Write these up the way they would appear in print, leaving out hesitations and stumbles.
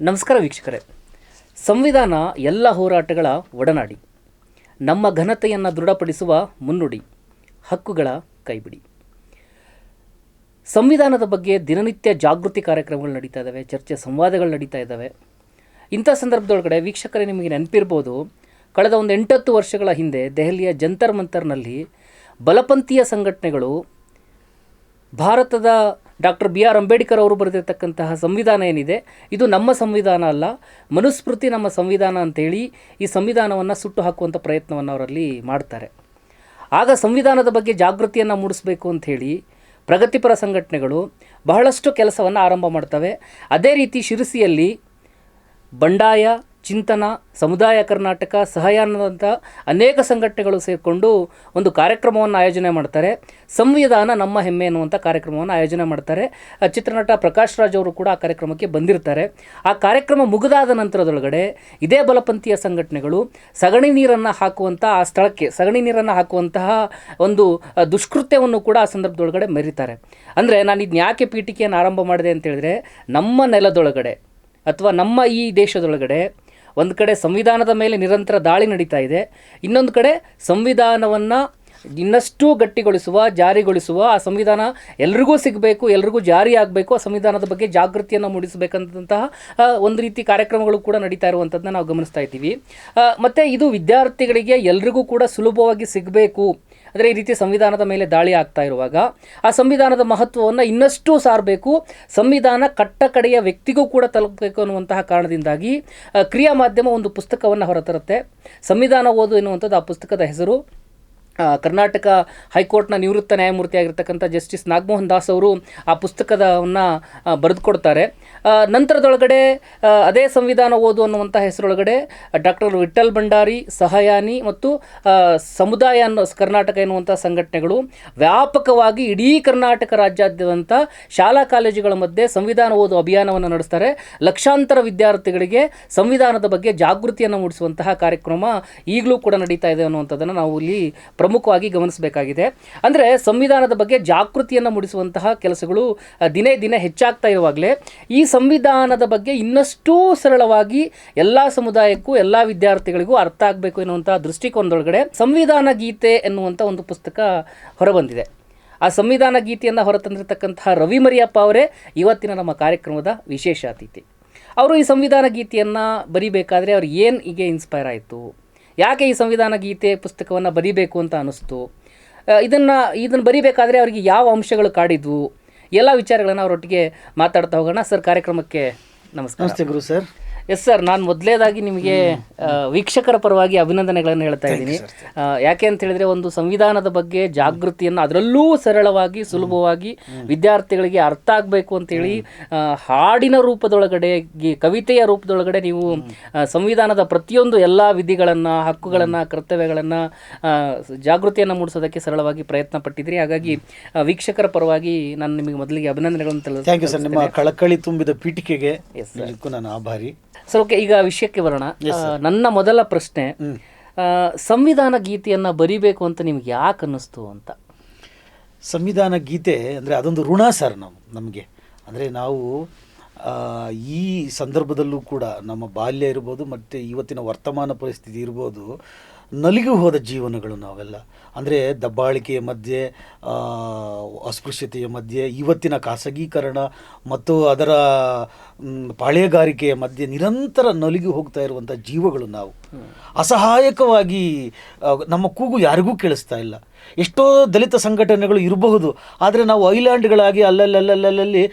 ನಮಸ್ಕಾರ ವೀಕ್ಷಕರೇ. ಸಂವಿಧಾನ ಎಲ್ಲ ಹೋರಾಟಗಳ ಒಡನಾಡಿ, ನಮ್ಮ ಘನತೆಯನ್ನು ದೃಢಪಡಿಸುವ ಮುನ್ನುಡಿ, ಹಕ್ಕುಗಳ ಕೈಬಿಡಿ. ಸಂವಿಧಾನದ ಬಗ್ಗೆ ದಿನನಿತ್ಯ ಜಾಗೃತಿ ಕಾರ್ಯಕ್ರಮಗಳು ನಡೀತಾ ಇದ್ದಾವೆ, ಚರ್ಚೆ ಸಂವಾದಗಳು ನಡೀತಾ ಇದ್ದಾವೆ. ಇಂಥ ಸಂದರ್ಭದೊಳಗಡೆ ವೀಕ್ಷಕರೇ ನಿಮಗೆ ನೆನಪಿರ್ಬೋದು, ಕಳೆದ ಒಂದು 8-10 ವರ್ಷಗಳ ಹಿಂದೆ ದೆಹಲಿಯ ಜಂತರ್ ಮಂತರ್ನಲ್ಲಿ ಬಲಪಂಥೀಯ ಸಂಘಟನೆಗಳು ಭಾರತದ ಡಾಕ್ಟರ್ BR ಅಂಬೇಡ್ಕರ್ ಅವರು ಬರೆದಿರ್ತಕ್ಕಂತಹ ಸಂವಿಧಾನ ಏನಿದೆ, ಇದು ನಮ್ಮ ಸಂವಿಧಾನ ಅಲ್ಲ, ಮನುಸ್ಮೃತಿ ನಮ್ಮ ಸಂವಿಧಾನ ಅಂತೇಳಿ ಈ ಸಂವಿಧಾನವನ್ನು ಸುಟ್ಟು ಹಾಕುವಂಥ ಪ್ರಯತ್ನವನ್ನು ಅವರಲ್ಲಿ ಮಾಡ್ತಾರೆ. ಆಗ ಸಂವಿಧಾನದ ಬಗ್ಗೆ ಜಾಗೃತಿಯನ್ನು ಮೂಡಿಸಬೇಕು ಅಂಥೇಳಿ ಪ್ರಗತಿಪರ ಸಂಘಟನೆಗಳು ಬಹಳಷ್ಟು ಕೆಲಸವನ್ನು ಆರಂಭ ಮಾಡ್ತವೆ. ಅದೇ ರೀತಿ ಶಿರಸಿಯಲ್ಲಿ ಬಂಡಾಯ, ಚಿಂತನ, ಸಮುದಾಯ ಕರ್ನಾಟಕ, ಸಹಯಾನದಂಥ ಅನೇಕ ಸಂಘಟನೆಗಳು ಸೇರಿಕೊಂಡು ಒಂದು ಕಾರ್ಯಕ್ರಮವನ್ನು ಆಯೋಜನೆ ಮಾಡ್ತಾರೆ. ಸಂವಿಧಾನ ನಮ್ಮ ಹೆಮ್ಮೆ ಎನ್ನುವಂಥ ಕಾರ್ಯಕ್ರಮವನ್ನು ಆಯೋಜನೆ ಮಾಡ್ತಾರೆ. ಚಿತ್ರನಟ ಪ್ರಕಾಶ್ ರಾಜ್ ಅವರು ಕೂಡ ಆ ಕಾರ್ಯಕ್ರಮಕ್ಕೆ ಬಂದಿರ್ತಾರೆ. ಆ ಕಾರ್ಯಕ್ರಮ ಮುಗಿದಾದ ನಂತರದೊಳಗಡೆ ಇದೇ ಬಲಪಂಥೀಯ ಸಂಘಟನೆಗಳು ಸಗಣಿ ನೀರನ್ನು ಹಾಕುವಂಥ ಆ ಸ್ಥಳಕ್ಕೆ ಸಗಣಿ ನೀರನ್ನು ಹಾಕುವಂತಹ ಒಂದು ದುಷ್ಕೃತ್ಯವನ್ನು ಕೂಡ ಆ ಸಂದರ್ಭದೊಳಗಡೆ ಮೆರೀತಾರೆ. ಅಂದರೆ ನಾನು ಇದನ್ನ ಯಾಕೆ ಪೀಠಿಕೆಯನ್ನು ಆರಂಭ ಮಾಡಿದೆ ಅಂತೇಳಿದ್ರೆ, ನಮ್ಮ ನೆಲದೊಳಗಡೆ ಅಥವಾ ನಮ್ಮ ಈ ದೇಶದೊಳಗಡೆ ಒಂದು ಕಡೆ ಸಂವಿಧಾನದ ಮೇಲೆ ನಿರಂತರ ದಾಳಿ ನಡೀತಾ ಇದೆ, ಇನ್ನೊಂದು ಕಡೆ ಸಂವಿಧಾನವನ್ನು ಇನ್ನಷ್ಟು ಗಟ್ಟಿಗೊಳಿಸುವ, ಜಾರಿಗೊಳಿಸುವ, ಆ ಸಂವಿಧಾನ ಎಲ್ರಿಗೂ ಸಿಗಬೇಕು, ಎಲ್ರಿಗೂ ಜಾರಿ ಆಗಬೇಕು, ಆ ಸಂವಿಧಾನದ ಬಗ್ಗೆ ಜಾಗೃತಿಯನ್ನು ಮೂಡಿಸಬೇಕಂತಹ ಒಂದು ರೀತಿ ಕಾರ್ಯಕ್ರಮಗಳು ಕೂಡ ನಡೀತಾ ಇರುವಂಥದ್ದನ್ನ ನಾವು ಗಮನಿಸ್ತಾ ಇದ್ದೀವಿ. ಮತ್ತು ಇದು ವಿದ್ಯಾರ್ಥಿಗಳಿಗೆ ಎಲ್ರಿಗೂ ಕೂಡ ಸುಲಭವಾಗಿ ಸಿಗಬೇಕು. ಅಂದರೆ ಈ ರೀತಿ ಸಂವಿಧಾನದ ಮೇಲೆ ದಾಳಿ ಆಗ್ತಾ ಇರುವಾಗ ಆ ಸಂವಿಧಾನದ ಮಹತ್ವವನ್ನು ಇನ್ನಷ್ಟು ಸಾರಬೇಕು, ಸಂವಿಧಾನ ಕಟ್ಟ ಕಡೆಯ ವ್ಯಕ್ತಿಗೂ ಕೂಡ ತಲುಪಬೇಕು ಅನ್ನುವಂತಹ ಕಾರಣದಿಂದಾಗಿ ಕ್ರಿಯಾ ಮಾಧ್ಯಮ ಒಂದು ಪುಸ್ತಕವನ್ನು ಹೊರತರುತ್ತೆ. ಸಂವಿಧಾನ ಓದು ಎನ್ನುವಂಥದ್ದು ಆ ಪುಸ್ತಕದ ಹೆಸರು. ಕರ್ನಾಟಕ ಹೈಕೋರ್ಟ್ನ ನಿವೃತ್ತ ನ್ಯಾಯಮೂರ್ತಿಯಾಗಿರ್ತಕ್ಕಂಥ ಜಸ್ಟಿಸ್ ನಾಗಮೋಹನ್ ದಾಸ್ ಅವರು ಆ ಪುಸ್ತಕವನ್ನು ಬರೆದುಕೊಡ್ತಾರೆ. ನಂತರದೊಳಗಡೆ ಅದೇ ಸಂವಿಧಾನ ಓದು ಅನ್ನುವಂಥ ಹೆಸರೊಳಗಡೆ ಡಾಕ್ಟರ್ ವಿಠಲ್ ಭಂಡಾರಿ, ಸಹಯಾನಿ ಮತ್ತು ಸಮುದಾಯ ಕರ್ನಾಟಕ ಎನ್ನುವಂಥ ಸಂಘಟನೆಗಳು ವ್ಯಾಪಕವಾಗಿ ಇಡೀ ಕರ್ನಾಟಕ ರಾಜ್ಯಾದ್ಯಂತ ಶಾಲಾ ಕಾಲೇಜುಗಳ ಮಧ್ಯೆ ಸಂವಿಧಾನ ಓದು ಅಭಿಯಾನವನ್ನು ನಡೆಸ್ತಾರೆ. ಲಕ್ಷಾಂತರ ವಿದ್ಯಾರ್ಥಿಗಳಿಗೆ ಸಂವಿಧಾನದ ಬಗ್ಗೆ ಜಾಗೃತಿಯನ್ನು ಮೂಡಿಸುವಂತಹ ಕಾರ್ಯಕ್ರಮ ಈಗಲೂ ಕೂಡ ನಡೀತಾ ಇದೆ ಅನ್ನುವಂಥದ್ದನ್ನು ನಾವು ಇಲ್ಲಿ ಪ್ರಮುಖವಾಗಿ ಗಮನಿಸಬೇಕಾಗಿದೆ. ಅಂದರೆ ಸಂವಿಧಾನದ ಬಗ್ಗೆ ಜಾಗೃತಿಯನ್ನು ಮೂಡಿಸುವಂತಹ ಕೆಲಸಗಳು ದಿನೇ ದಿನೇ ಹೆಚ್ಚಾಗ್ತಾ ಇರುವಾಗಲೇ ಈ ಸಂವಿಧಾನದ ಬಗ್ಗೆ ಇನ್ನಷ್ಟು ಸರಳವಾಗಿ ಎಲ್ಲ ಸಮುದಾಯಕ್ಕೂ ಎಲ್ಲ ವಿದ್ಯಾರ್ಥಿಗಳಿಗೂ ಅರ್ಥ ಆಗಬೇಕು ಎನ್ನುವಂಥ ದೃಷ್ಟಿಕೋನದೊಳಗಡೆ ಸಂವಿಧಾನ ಗೀತೆ ಎನ್ನುವಂಥ ಒಂದು ಪುಸ್ತಕ ಹೊರಬಂದಿದೆ. ಆ ಸಂವಿಧಾನ ಗೀತೆಯನ್ನು ಹೊರತಂದಿರತಕ್ಕಂತಹ ರವಿ ಮರಿಯಪ್ಪ ಅವರೇ ಇವತ್ತಿನ ನಮ್ಮ ಕಾರ್ಯಕ್ರಮದ ವಿಶೇಷ ಅತಿಥಿ. ಅವರು ಈ ಸಂವಿಧಾನ ಗೀತೆಯನ್ನು ಬರಿಬೇಕಾದ್ರೆ ಅವ್ರು ಏನು ಹೀಗೆ ಇನ್ಸ್ಪೈರ್ ಆಯಿತು, ಯಾಕೆ ಈ ಸಂವಿಧಾನ ಗೀತೆ ಪುಸ್ತಕವನ್ನು ಬರೀಬೇಕು ಅಂತ ಅನ್ನಿಸ್ತು, ಇದನ್ನು ಬರೀಬೇಕಾದ್ರೆ ಅವರಿಗೆ ಯಾವ ಅಂಶಗಳು ಕಾಡಿದ್ವು, ಎಲ್ಲ ವಿಚಾರಗಳನ್ನು ಅವರೊಟ್ಟಿಗೆ ಮಾತಾಡ್ತಾ ಹೋಗೋಣ. ಸರ್, ಕಾರ್ಯಕ್ರಮಕ್ಕೆ ನಮಸ್ಕಾರ. ನಮಸ್ತೆ ಗುರು ಸರ್. ಎಸ್ ಸರ್, ನಾನು ಮೊದಲೇದಾಗಿ ನಿಮಗೆ ವೀಕ್ಷಕರ ಪರವಾಗಿ ಅಭಿನಂದನೆಗಳನ್ನು ಹೇಳ್ತಾ ಇದ್ದೀನಿ. ಯಾಕೆ ಅಂತ ಹೇಳಿದ್ರೆ, ಒಂದು ಸಂವಿಧಾನದ ಬಗ್ಗೆ ಜಾಗೃತಿಯನ್ನು ಅದರಲ್ಲೂ ಸರಳವಾಗಿ ಸುಲಭವಾಗಿ ವಿದ್ಯಾರ್ಥಿಗಳಿಗೆ ಅರ್ಥ ಆಗಬೇಕು ಅಂತೇಳಿ ಹಾಡಿನ ರೂಪದೊಳಗಡೆ, ಕವಿತೆಯ ರೂಪದೊಳಗಡೆ ನೀವು ಸಂವಿಧಾನದ ಪ್ರತಿಯೊಂದು ಎಲ್ಲ ವಿಧಿಗಳನ್ನು, ಹಕ್ಕುಗಳನ್ನು, ಕರ್ತವ್ಯಗಳನ್ನು, ಜಾಗೃತಿಯನ್ನು ಮೂಡಿಸೋದಕ್ಕೆ ಸರಳವಾಗಿ ಪ್ರಯತ್ನ ಪಟ್ಟಿದ್ದೀರಿ. ಹಾಗಾಗಿ ವೀಕ್ಷಕರ ಪರವಾಗಿ ನಾನು ನಿಮಗೆ ಮೊದಲಿಗೆ ಅಭಿನಂದನೆಗಳನ್ನು ತಿಳಿಸ್ತೇನೆ. ನಿಮ್ಮ ಕಳಕಳಿ ತುಂಬಿದ ಪೀಠಿಕೆಗೆ ನಾನು ಆಭಾರಿ. ಸರ್, ಓಕೆ, ಈಗ ವಿಷಯಕ್ಕೆ ಬರೋಣ. ನನ್ನ ಮೊದಲ ಪ್ರಶ್ನೆ, ಸಂವಿಧಾನ ಗೀತೆಯನ್ನು ಬರಿಬೇಕು ಅಂತ ನಿಮ್ಗೆ ಯಾಕೆ ಅನ್ನಿಸ್ತು ಅಂತ? ಸಂವಿಧಾನ ಗೀತೆ ಅಂದರೆ ಅದೊಂದು ಋಣ ಸರ್ ನಮಗೆ. ಅಂದರೆ ನಾವು ಈ ಸಂದರ್ಭದಲ್ಲೂ ಕೂಡ ನಮ್ಮ ಬಾಲ್ಯ ಇರ್ಬೋದು ಮತ್ತು ಇವತ್ತಿನ ವರ್ತಮಾನ ಪರಿಸ್ಥಿತಿ ಇರ್ಬೋದು, ನಲಿಗೆ ಹೋದ ಜೀವನಗಳು ನಾವೆಲ್ಲ. ಅಂದರೆ ದಬ್ಬಾಳಿಕೆಯ ಮಧ್ಯೆ, ಅಸ್ಪೃಶ್ಯತೆಯ ಮಧ್ಯೆ, ಇವತ್ತಿನ ಖಾಸಗೀಕರಣ ಮತ್ತು ಅದರ ಪಾಳೆಯಗಾರಿಕೆಯ ಮಧ್ಯೆ ನಿರಂತರ ನಲಿಗೆ ಹೋಗ್ತಾ ಇರುವಂಥ ಜೀವಗಳು ನಾವು. ಅಸಹಾಯಕವಾಗಿ ನಮ್ಮ ಕೂಗು ಯಾರಿಗೂ ಕೇಳಿಸ್ತಾ ಇಲ್ಲ. ಎಷ್ಟೋ ದಲಿತ ಸಂಘಟನೆಗಳು ಇರಬಹುದು, ಆದರೆ ನಾವು ಐಲ್ಯಾಂಡ್ಗಳಾಗಿ ಅಲ್ಲಲ್ಲಿ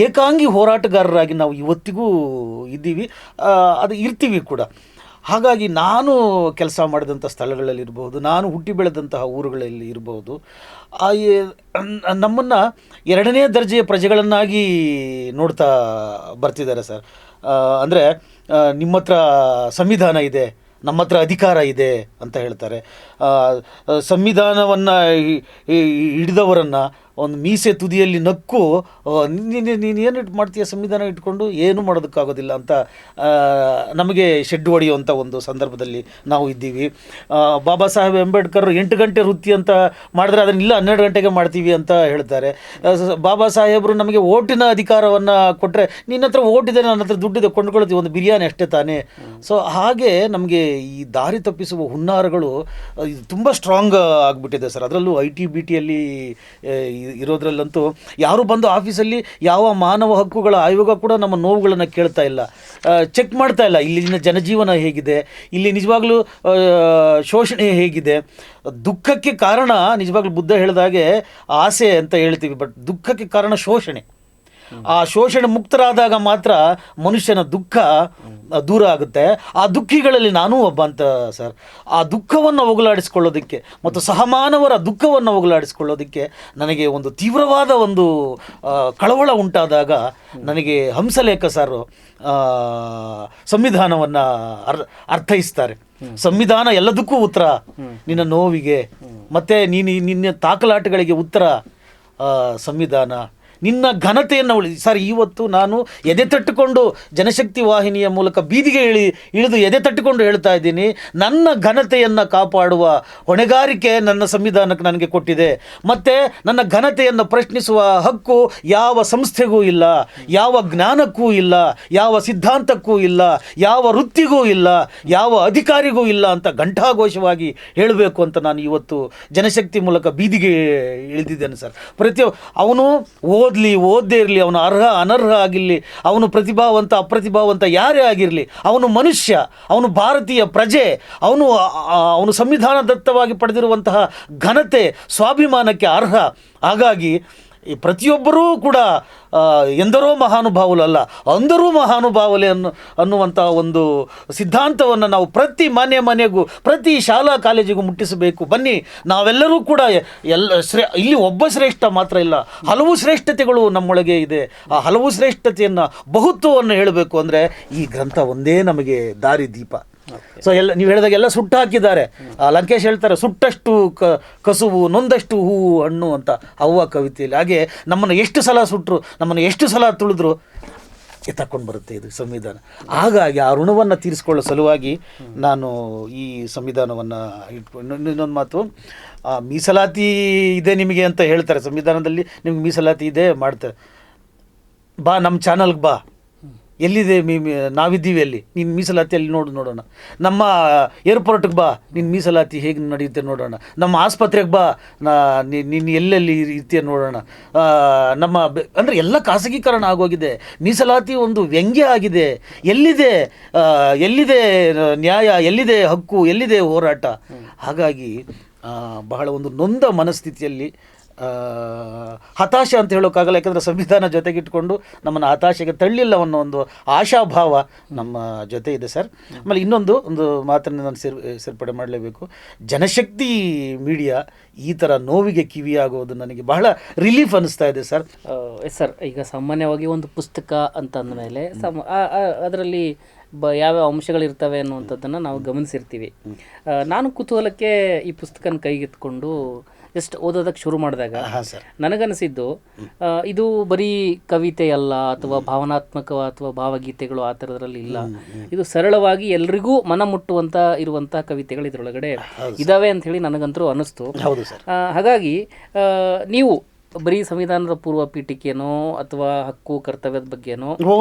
ಏಕಾಂಗಿ ಹೋರಾಟಗಾರರಾಗಿ ನಾವು ಇವತ್ತಿಗೂ ಇದ್ದೀವಿ, ಅದು ಇರ್ತೀವಿ ಕೂಡ. ಹಾಗಾಗಿ ನಾನು ಕೆಲಸ ಮಾಡಿದಂಥ ಸ್ಥಳಗಳಲ್ಲಿರ್ಬೋದು, ನಾನು ಹುಟ್ಟಿ ಬೆಳೆದಂತಹ ಊರುಗಳಲ್ಲಿ ಇರ್ಬೋದು, ನಮ್ಮನ್ನು 2ನೇ ದರ್ಜೆಯ ಪ್ರಜೆಗಳನ್ನಾಗಿ ನೋಡ್ತಾ ಬರ್ತಿದ್ದಾರೆ ಸರ್. ಅಂದರೆ ನಿಮ್ಮ ಹತ್ರ ಸಂವಿಧಾನ ಇದೆ, ನಮ್ಮ ಹತ್ರ ಅಧಿಕಾರ ಇದೆ ಅಂತ ಹೇಳ್ತಾರೆ. ಸಂವಿಧಾನವನ್ನು ಹಿಡಿದವರನ್ನು ಒಂದು ಮೀಸೆ ತುದಿಯಲ್ಲಿ ನಕ್ಕು ನೀನು ಏನು ಮಾಡ್ತೀಯ ಸಂವಿಧಾನ ಇಟ್ಕೊಂಡು ಏನು ಮಾಡೋದಕ್ಕಾಗೋದಿಲ್ಲ ಅಂತ ನಮಗೆ ಶೆಡ್ ಹೊಡೆಯುವಂಥ ಒಂದು ಸಂದರ್ಭದಲ್ಲಿ ನಾವು ಇದ್ದೀವಿ. ಬಾಬಾ ಸಾಹೇಬ್ ಅಂಬೇಡ್ಕರ್ 8 ಗಂಟೆ ವೃತ್ತಿ ಅಂತ ಮಾಡಿದ್ರೆ ಅದನ್ನ ಇಲ್ಲ 12 ಗಂಟೆಗೆ ಮಾಡ್ತೀವಿ ಅಂತ ಹೇಳ್ತಾರೆ. ಬಾಬಾ ಸಾಹೇಬರು ನಮಗೆ ಓಟಿನ ಅಧಿಕಾರವನ್ನು ಕೊಟ್ಟರೆ ನಿನ್ನ ಹತ್ರ ಓಟಿದೆ, ನನ್ನ ಹತ್ರ ದುಡ್ಡಿದೆ, ಕೊಂಡ್ಕೊಳ್ತೀವಿ, ಒಂದು ಬಿರಿಯಾನಿ ಅಷ್ಟೇ ತಾನೇ. ಸೊ ಹಾಗೆ ನಮಗೆ ಈ ದಾರಿ ತಪ್ಪಿಸುವ ಹುನ್ನಾರಗಳು ಇದು ತುಂಬ ಸ್ಟ್ರಾಂಗ್ ಆಗಿಬಿಟ್ಟಿದೆ ಸರ್. ಅದರಲ್ಲೂ ITBTಯಲ್ಲಿ ಇರೋದ್ರಲ್ಲಂತೂ ಯಾರು ಬಂದು ಆಫೀಸಲ್ಲಿ ಯಾವ ಮಾನವ ಹಕ್ಕುಗಳ ಆಯೋಗ ಕೂಡ ನಮ್ಮ ನೋವುಗಳನ್ನು ಕೇಳ್ತಾ ಇಲ್ಲ, ಚೆಕ್ ಮಾಡ್ತಾ ಇಲ್ಲ. ಇಲ್ಲಿನ ಜನಜೀವನ ಹೇಗಿದೆ, ಇಲ್ಲಿ ನಿಜವಾಗ್ಲೂ ಶೋಷಣೆ ಹೇಗಿದೆ. ದುಃಖಕ್ಕೆ ಕಾರಣ ನಿಜವಾಗ್ಲೂ ಬುದ್ಧ ಹೇಳಿದಾಗೆ ಆಸೆ ಅಂತ ಹೇಳ್ತೀವಿ, ಬಟ್ ದುಃಖಕ್ಕೆ ಕಾರಣ ಶೋಷಣೆ. ಆ ಶೋಷಣೆ ಮುಕ್ತರಾದಾಗ ಮಾತ್ರ ಮನುಷ್ಯನ ದುಃಖ ದೂರ ಆಗುತ್ತೆ. ಆ ದುಃಖಿಗಳಲ್ಲಿ ನಾನೂ ಒಬ್ಬ ಅಂತ ಸರ್. ಆ ದುಃಖವನ್ನು ಹೋಗಲಾಡಿಸ್ಕೊಳ್ಳೋದಕ್ಕೆ ಮತ್ತು ಸಹಮಾನವರ ದುಃಖವನ್ನು ಹೋಗಲಾಡಿಸ್ಕೊಳ್ಳೋದಕ್ಕೆ ನನಗೆ ಒಂದು ತೀವ್ರವಾದ ಒಂದು ಕಳವಳ ಉಂಟಾದಾಗ ನನಗೆ ಹಂಸಲೇಖ ಸರ್ ಸಂವಿಧಾನವನ್ನು ಅರ್ಥೈಸ್ತಾರೆ. ಸಂವಿಧಾನ ಎಲ್ಲದಕ್ಕೂ ಉತ್ತರ, ನಿನ್ನ ನೋವಿಗೆ ಮತ್ತು ನಿನ್ನ ತಾಕಲಾಟಗಳಿಗೆ ಉತ್ತರ ಸಂವಿಧಾನ. ನಿನ್ನ ಘನತೆಯನ್ನು ಸರ್, ಇವತ್ತು ನಾನು ಎದೆ ತಟ್ಟುಕೊಂಡು ಜನಶಕ್ತಿ ವಾಹಿನಿಯ ಮೂಲಕ ಬೀದಿಗೆ ಇಳಿದು ಎದೆ ತಟ್ಟುಕೊಂಡು ಹೇಳ್ತಾ ಇದ್ದೀನಿ, ನನ್ನ ಘನತೆಯನ್ನು ಕಾಪಾಡುವ ಹೊಣೆಗಾರಿಕೆ ನನ್ನ ಸಂವಿಧಾನಕ್ಕೆ ನನಗೆ ಕೊಟ್ಟಿದೆ. ಮತ್ತು ನನ್ನ ಘನತೆಯನ್ನು ಪ್ರಶ್ನಿಸುವ ಹಕ್ಕು ಯಾವ ಸಂಸ್ಥೆಗೂ ಇಲ್ಲ, ಯಾವ ಜ್ಞಾನಕ್ಕೂ ಇಲ್ಲ, ಯಾವ ಸಿದ್ಧಾಂತಕ್ಕೂ ಇಲ್ಲ, ಯಾವ ವೃತ್ತಿಗೂ ಇಲ್ಲ, ಯಾವ ಅಧಿಕಾರಿಗೂ ಇಲ್ಲ ಅಂತ ಘಂಟಾಘೋಷವಾಗಿ ಹೇಳಬೇಕು ಅಂತ ನಾನು ಇವತ್ತು ಜನಶಕ್ತಿ ಮೂಲಕ ಬೀದಿಗೆ ಇಳಿದಿದ್ದೇನೆ ಸರ್. ಅವನು ಓದದೇ ಇರಲಿ, ಅವನು ಅರ್ಹ ಅನರ್ಹ ಆಗಿರಲಿ, ಅವನು ಪ್ರತಿಭಾವಂತ ಅಪ್ರತಿಭಾವಂತ ಯಾರೇ ಆಗಿರಲಿ, ಅವನು ಮನುಷ್ಯ, ಅವನು ಭಾರತೀಯ ಪ್ರಜೆ, ಅವನು ಸಂವಿಧಾನದತ್ತವಾಗಿ ಪಡೆದಿರುವಂತಹ ಘನತೆ ಸ್ವಾಭಿಮಾನಕ್ಕೆ ಅರ್ಹ. ಹಾಗಾಗಿ ಈ ಪ್ರತಿಯೊಬ್ಬರೂ ಕೂಡ ಎಂದರೋ ಮಹಾನುಭಾವುಲಲ್ಲ, ಅಂದರೂ ಮಹಾನುಭಾವುಲೆ ಅನ್ನುವಂಥ ಒಂದು ಸಿದ್ಧಾಂತವನ್ನು ನಾವು ಪ್ರತಿ ಮನೆಗೂ ಪ್ರತಿ ಶಾಲಾ ಕಾಲೇಜಿಗೂ ಮುಟ್ಟಿಸಬೇಕು. ಬನ್ನಿ, ನಾವೆಲ್ಲರೂ ಕೂಡ ಇಲ್ಲಿ ಒಬ್ಬ ಶ್ರೇಷ್ಠ ಮಾತ್ರ ಇಲ್ಲ, ಹಲವು ಶ್ರೇಷ್ಠತೆಗಳು ನಮ್ಮೊಳಗೆ ಇದೆ. ಆ ಹಲವು ಶ್ರೇಷ್ಠತೆಯನ್ನು ಬಹುತ್ವವನ್ನು ಹೇಳಬೇಕು ಅಂದರೆ ಈ ಗ್ರಂಥ ಒಂದೇ ನಮಗೆ ದಾರಿ ದೀಪ. ಸೊ ನೀವು ಹೇಳಿದಾಗ ಎಲ್ಲ ಸುಟ್ಟು ಹಾಕಿದ್ದಾರೆ. ಲಂಕೇಶ್ ಹೇಳ್ತಾರೆ, ಸುಟ್ಟಷ್ಟು ಕಸುವು ನೊಂದಷ್ಟು ಹೂವು ಹಣ್ಣು ಅಂತ ಅವ್ವ ಕವಿತೆಯಲ್ಲಿ. ಹಾಗೆ ನಮ್ಮನ್ನು ಎಷ್ಟು ಸಲ ಸುಟ್ಟರು, ನಮ್ಮನ್ನು ಎಷ್ಟು ಸಲ ತುಳಿದ್ರು ಎತ್ತಕೊಂಡು ಬರುತ್ತೆ ಇದು ಸಂವಿಧಾನ. ಹಾಗಾಗಿ ಆ ಋಣವನ್ನು ತೀರಿಸ್ಕೊಳ್ಳೋ ಸಲುವಾಗಿ ನಾನು ಈ ಸಂವಿಧಾನವನ್ನು ಇಟ್ಕೊಂಡು, ಇನ್ನೊಂದು ಮಾತು, ಮೀಸಲಾತಿ ಇದೆ ನಿಮಗೆ ಅಂತ ಹೇಳ್ತಾರೆ, ಸಂವಿಧಾನದಲ್ಲಿ ನಿಮ್ಗೆ ಮೀಸಲಾತಿ ಇದೆ ಮಾಡ್ತಾರೆ. ಬಾ ನಮ್ಮ ಚಾನಲ್ಗೆ ಬಾ, ಎಲ್ಲಿದೆ ನಾವಿದ್ದೀವಿ ಅಲ್ಲಿ, ನೀನು ಮೀಸಲಾತಿಯಲ್ಲಿ ನೋಡೋಣ. ನಮ್ಮ ಏರ್ಪೋರ್ಟ್ಗೆ ಬಾ, ನಿನ್ನ ಮೀಸಲಾತಿ ಹೇಗೆ ನಡೆಯುತ್ತೆ ನೋಡೋಣ. ನಮ್ಮ ಆಸ್ಪತ್ರೆಗೆ ಬಾ, ನೀನು ಎಲ್ಲೆಲ್ಲಿ ಇರ್ತೀಯ ನೋಡೋಣ. ನಮ್ಮ ಅಂದರೆ ಎಲ್ಲ ಖಾಸಗೀಕರಣ ಆಗೋಗಿದೆ. ಮೀಸಲಾತಿ ಒಂದು ವ್ಯಂಗ್ಯ ಆಗಿದೆ. ಎಲ್ಲಿದೆ ನ್ಯಾಯ, ಎಲ್ಲಿದೆ ಹಕ್ಕು, ಎಲ್ಲಿದೆ ಹೋರಾಟ? ಹಾಗಾಗಿ ಬಹಳ ಒಂದು ನೊಂದ ಮನಸ್ಥಿತಿಯಲ್ಲಿ, ಹತಾಶೆ ಅಂತ ಹೇಳೋಕ್ಕಾಗಲ್ಲ, ಯಾಕಂದರೆ ಸಂವಿಧಾನ ಜೊತೆಗಿಟ್ಕೊಂಡು ನಮ್ಮನ್ನು ಹತಾಶೆಗೆ ತಳ್ಳಿಲ್ಲ ಅನ್ನೋ ಒಂದು ಆಶಾಭಾವ ನಮ್ಮ ಜೊತೆ ಇದೆ ಸರ್. ಆಮೇಲೆ ಒಂದು ಮಾತನ್ನು ನಾನು ಸೇರ್ಪಡೆ ಮಾಡಲೇಬೇಕು. ಜನಶಕ್ತಿ ಮೀಡಿಯಾ ಈ ಥರ ನೋವಿಗೆ ಕಿವಿಯಾಗೋದು ನನಗೆ ಬಹಳ ರಿಲೀಫ್ ಅನ್ನಿಸ್ತಾ ಇದೆ ಸರ್. ಸರ್, ಈಗ ಸಾಮಾನ್ಯವಾಗಿ ಒಂದು ಪುಸ್ತಕ ಅಂತ ಅಂದಮೇಲೆ ಅದರಲ್ಲಿ ಯಾವ್ಯಾವ ಅಂಶಗಳಿರ್ತವೆ ಅನ್ನುವಂಥದ್ದನ್ನು ನಾವು ಗಮನಿಸಿರ್ತೀವಿ. ನಾನು ಕುತೂಹಲಕ್ಕೆ ಈ ಪುಸ್ತಕನ ಕೈಗೆತ್ಕೊಂಡು ಜಸ್ಟ್ ಓದೋದಕ್ಕೆ ಶುರು ಮಾಡಿದಾಗ ನನಗನ್ನಿಸಿದ್ದು, ಇದು ಬರೀ ಕವಿತೆ ಅಲ್ಲ ಅಥವಾ ಭಾವನಾತ್ಮಕ ಅಥವಾ ಭಾವಗೀತೆಗಳು ಆ ಥರದ್ರಲ್ಲಿ ಇಲ್ಲ. ಇದು ಸರಳವಾಗಿ ಎಲ್ರಿಗೂ ಮನ ಮುಟ್ಟುವಂಥ ಇರುವಂಥ ಕವಿತೆಗಳು ಇದರೊಳಗಡೆ ಇದ್ದಾವೆ ಅಂಥೇಳಿ ನನಗಂತೂ ಅನ್ನಿಸ್ತು. ಹಾಗಾಗಿ ನೀವು ಬರೀ ಸಂವಿಧಾನದ ಪೂರ್ವ ಪೀಠಿಕೆನೋ ಅಥವಾ ಹಕ್ಕು ಕರ್ತವ್ಯದ ಬಗ್ಗೆನೋ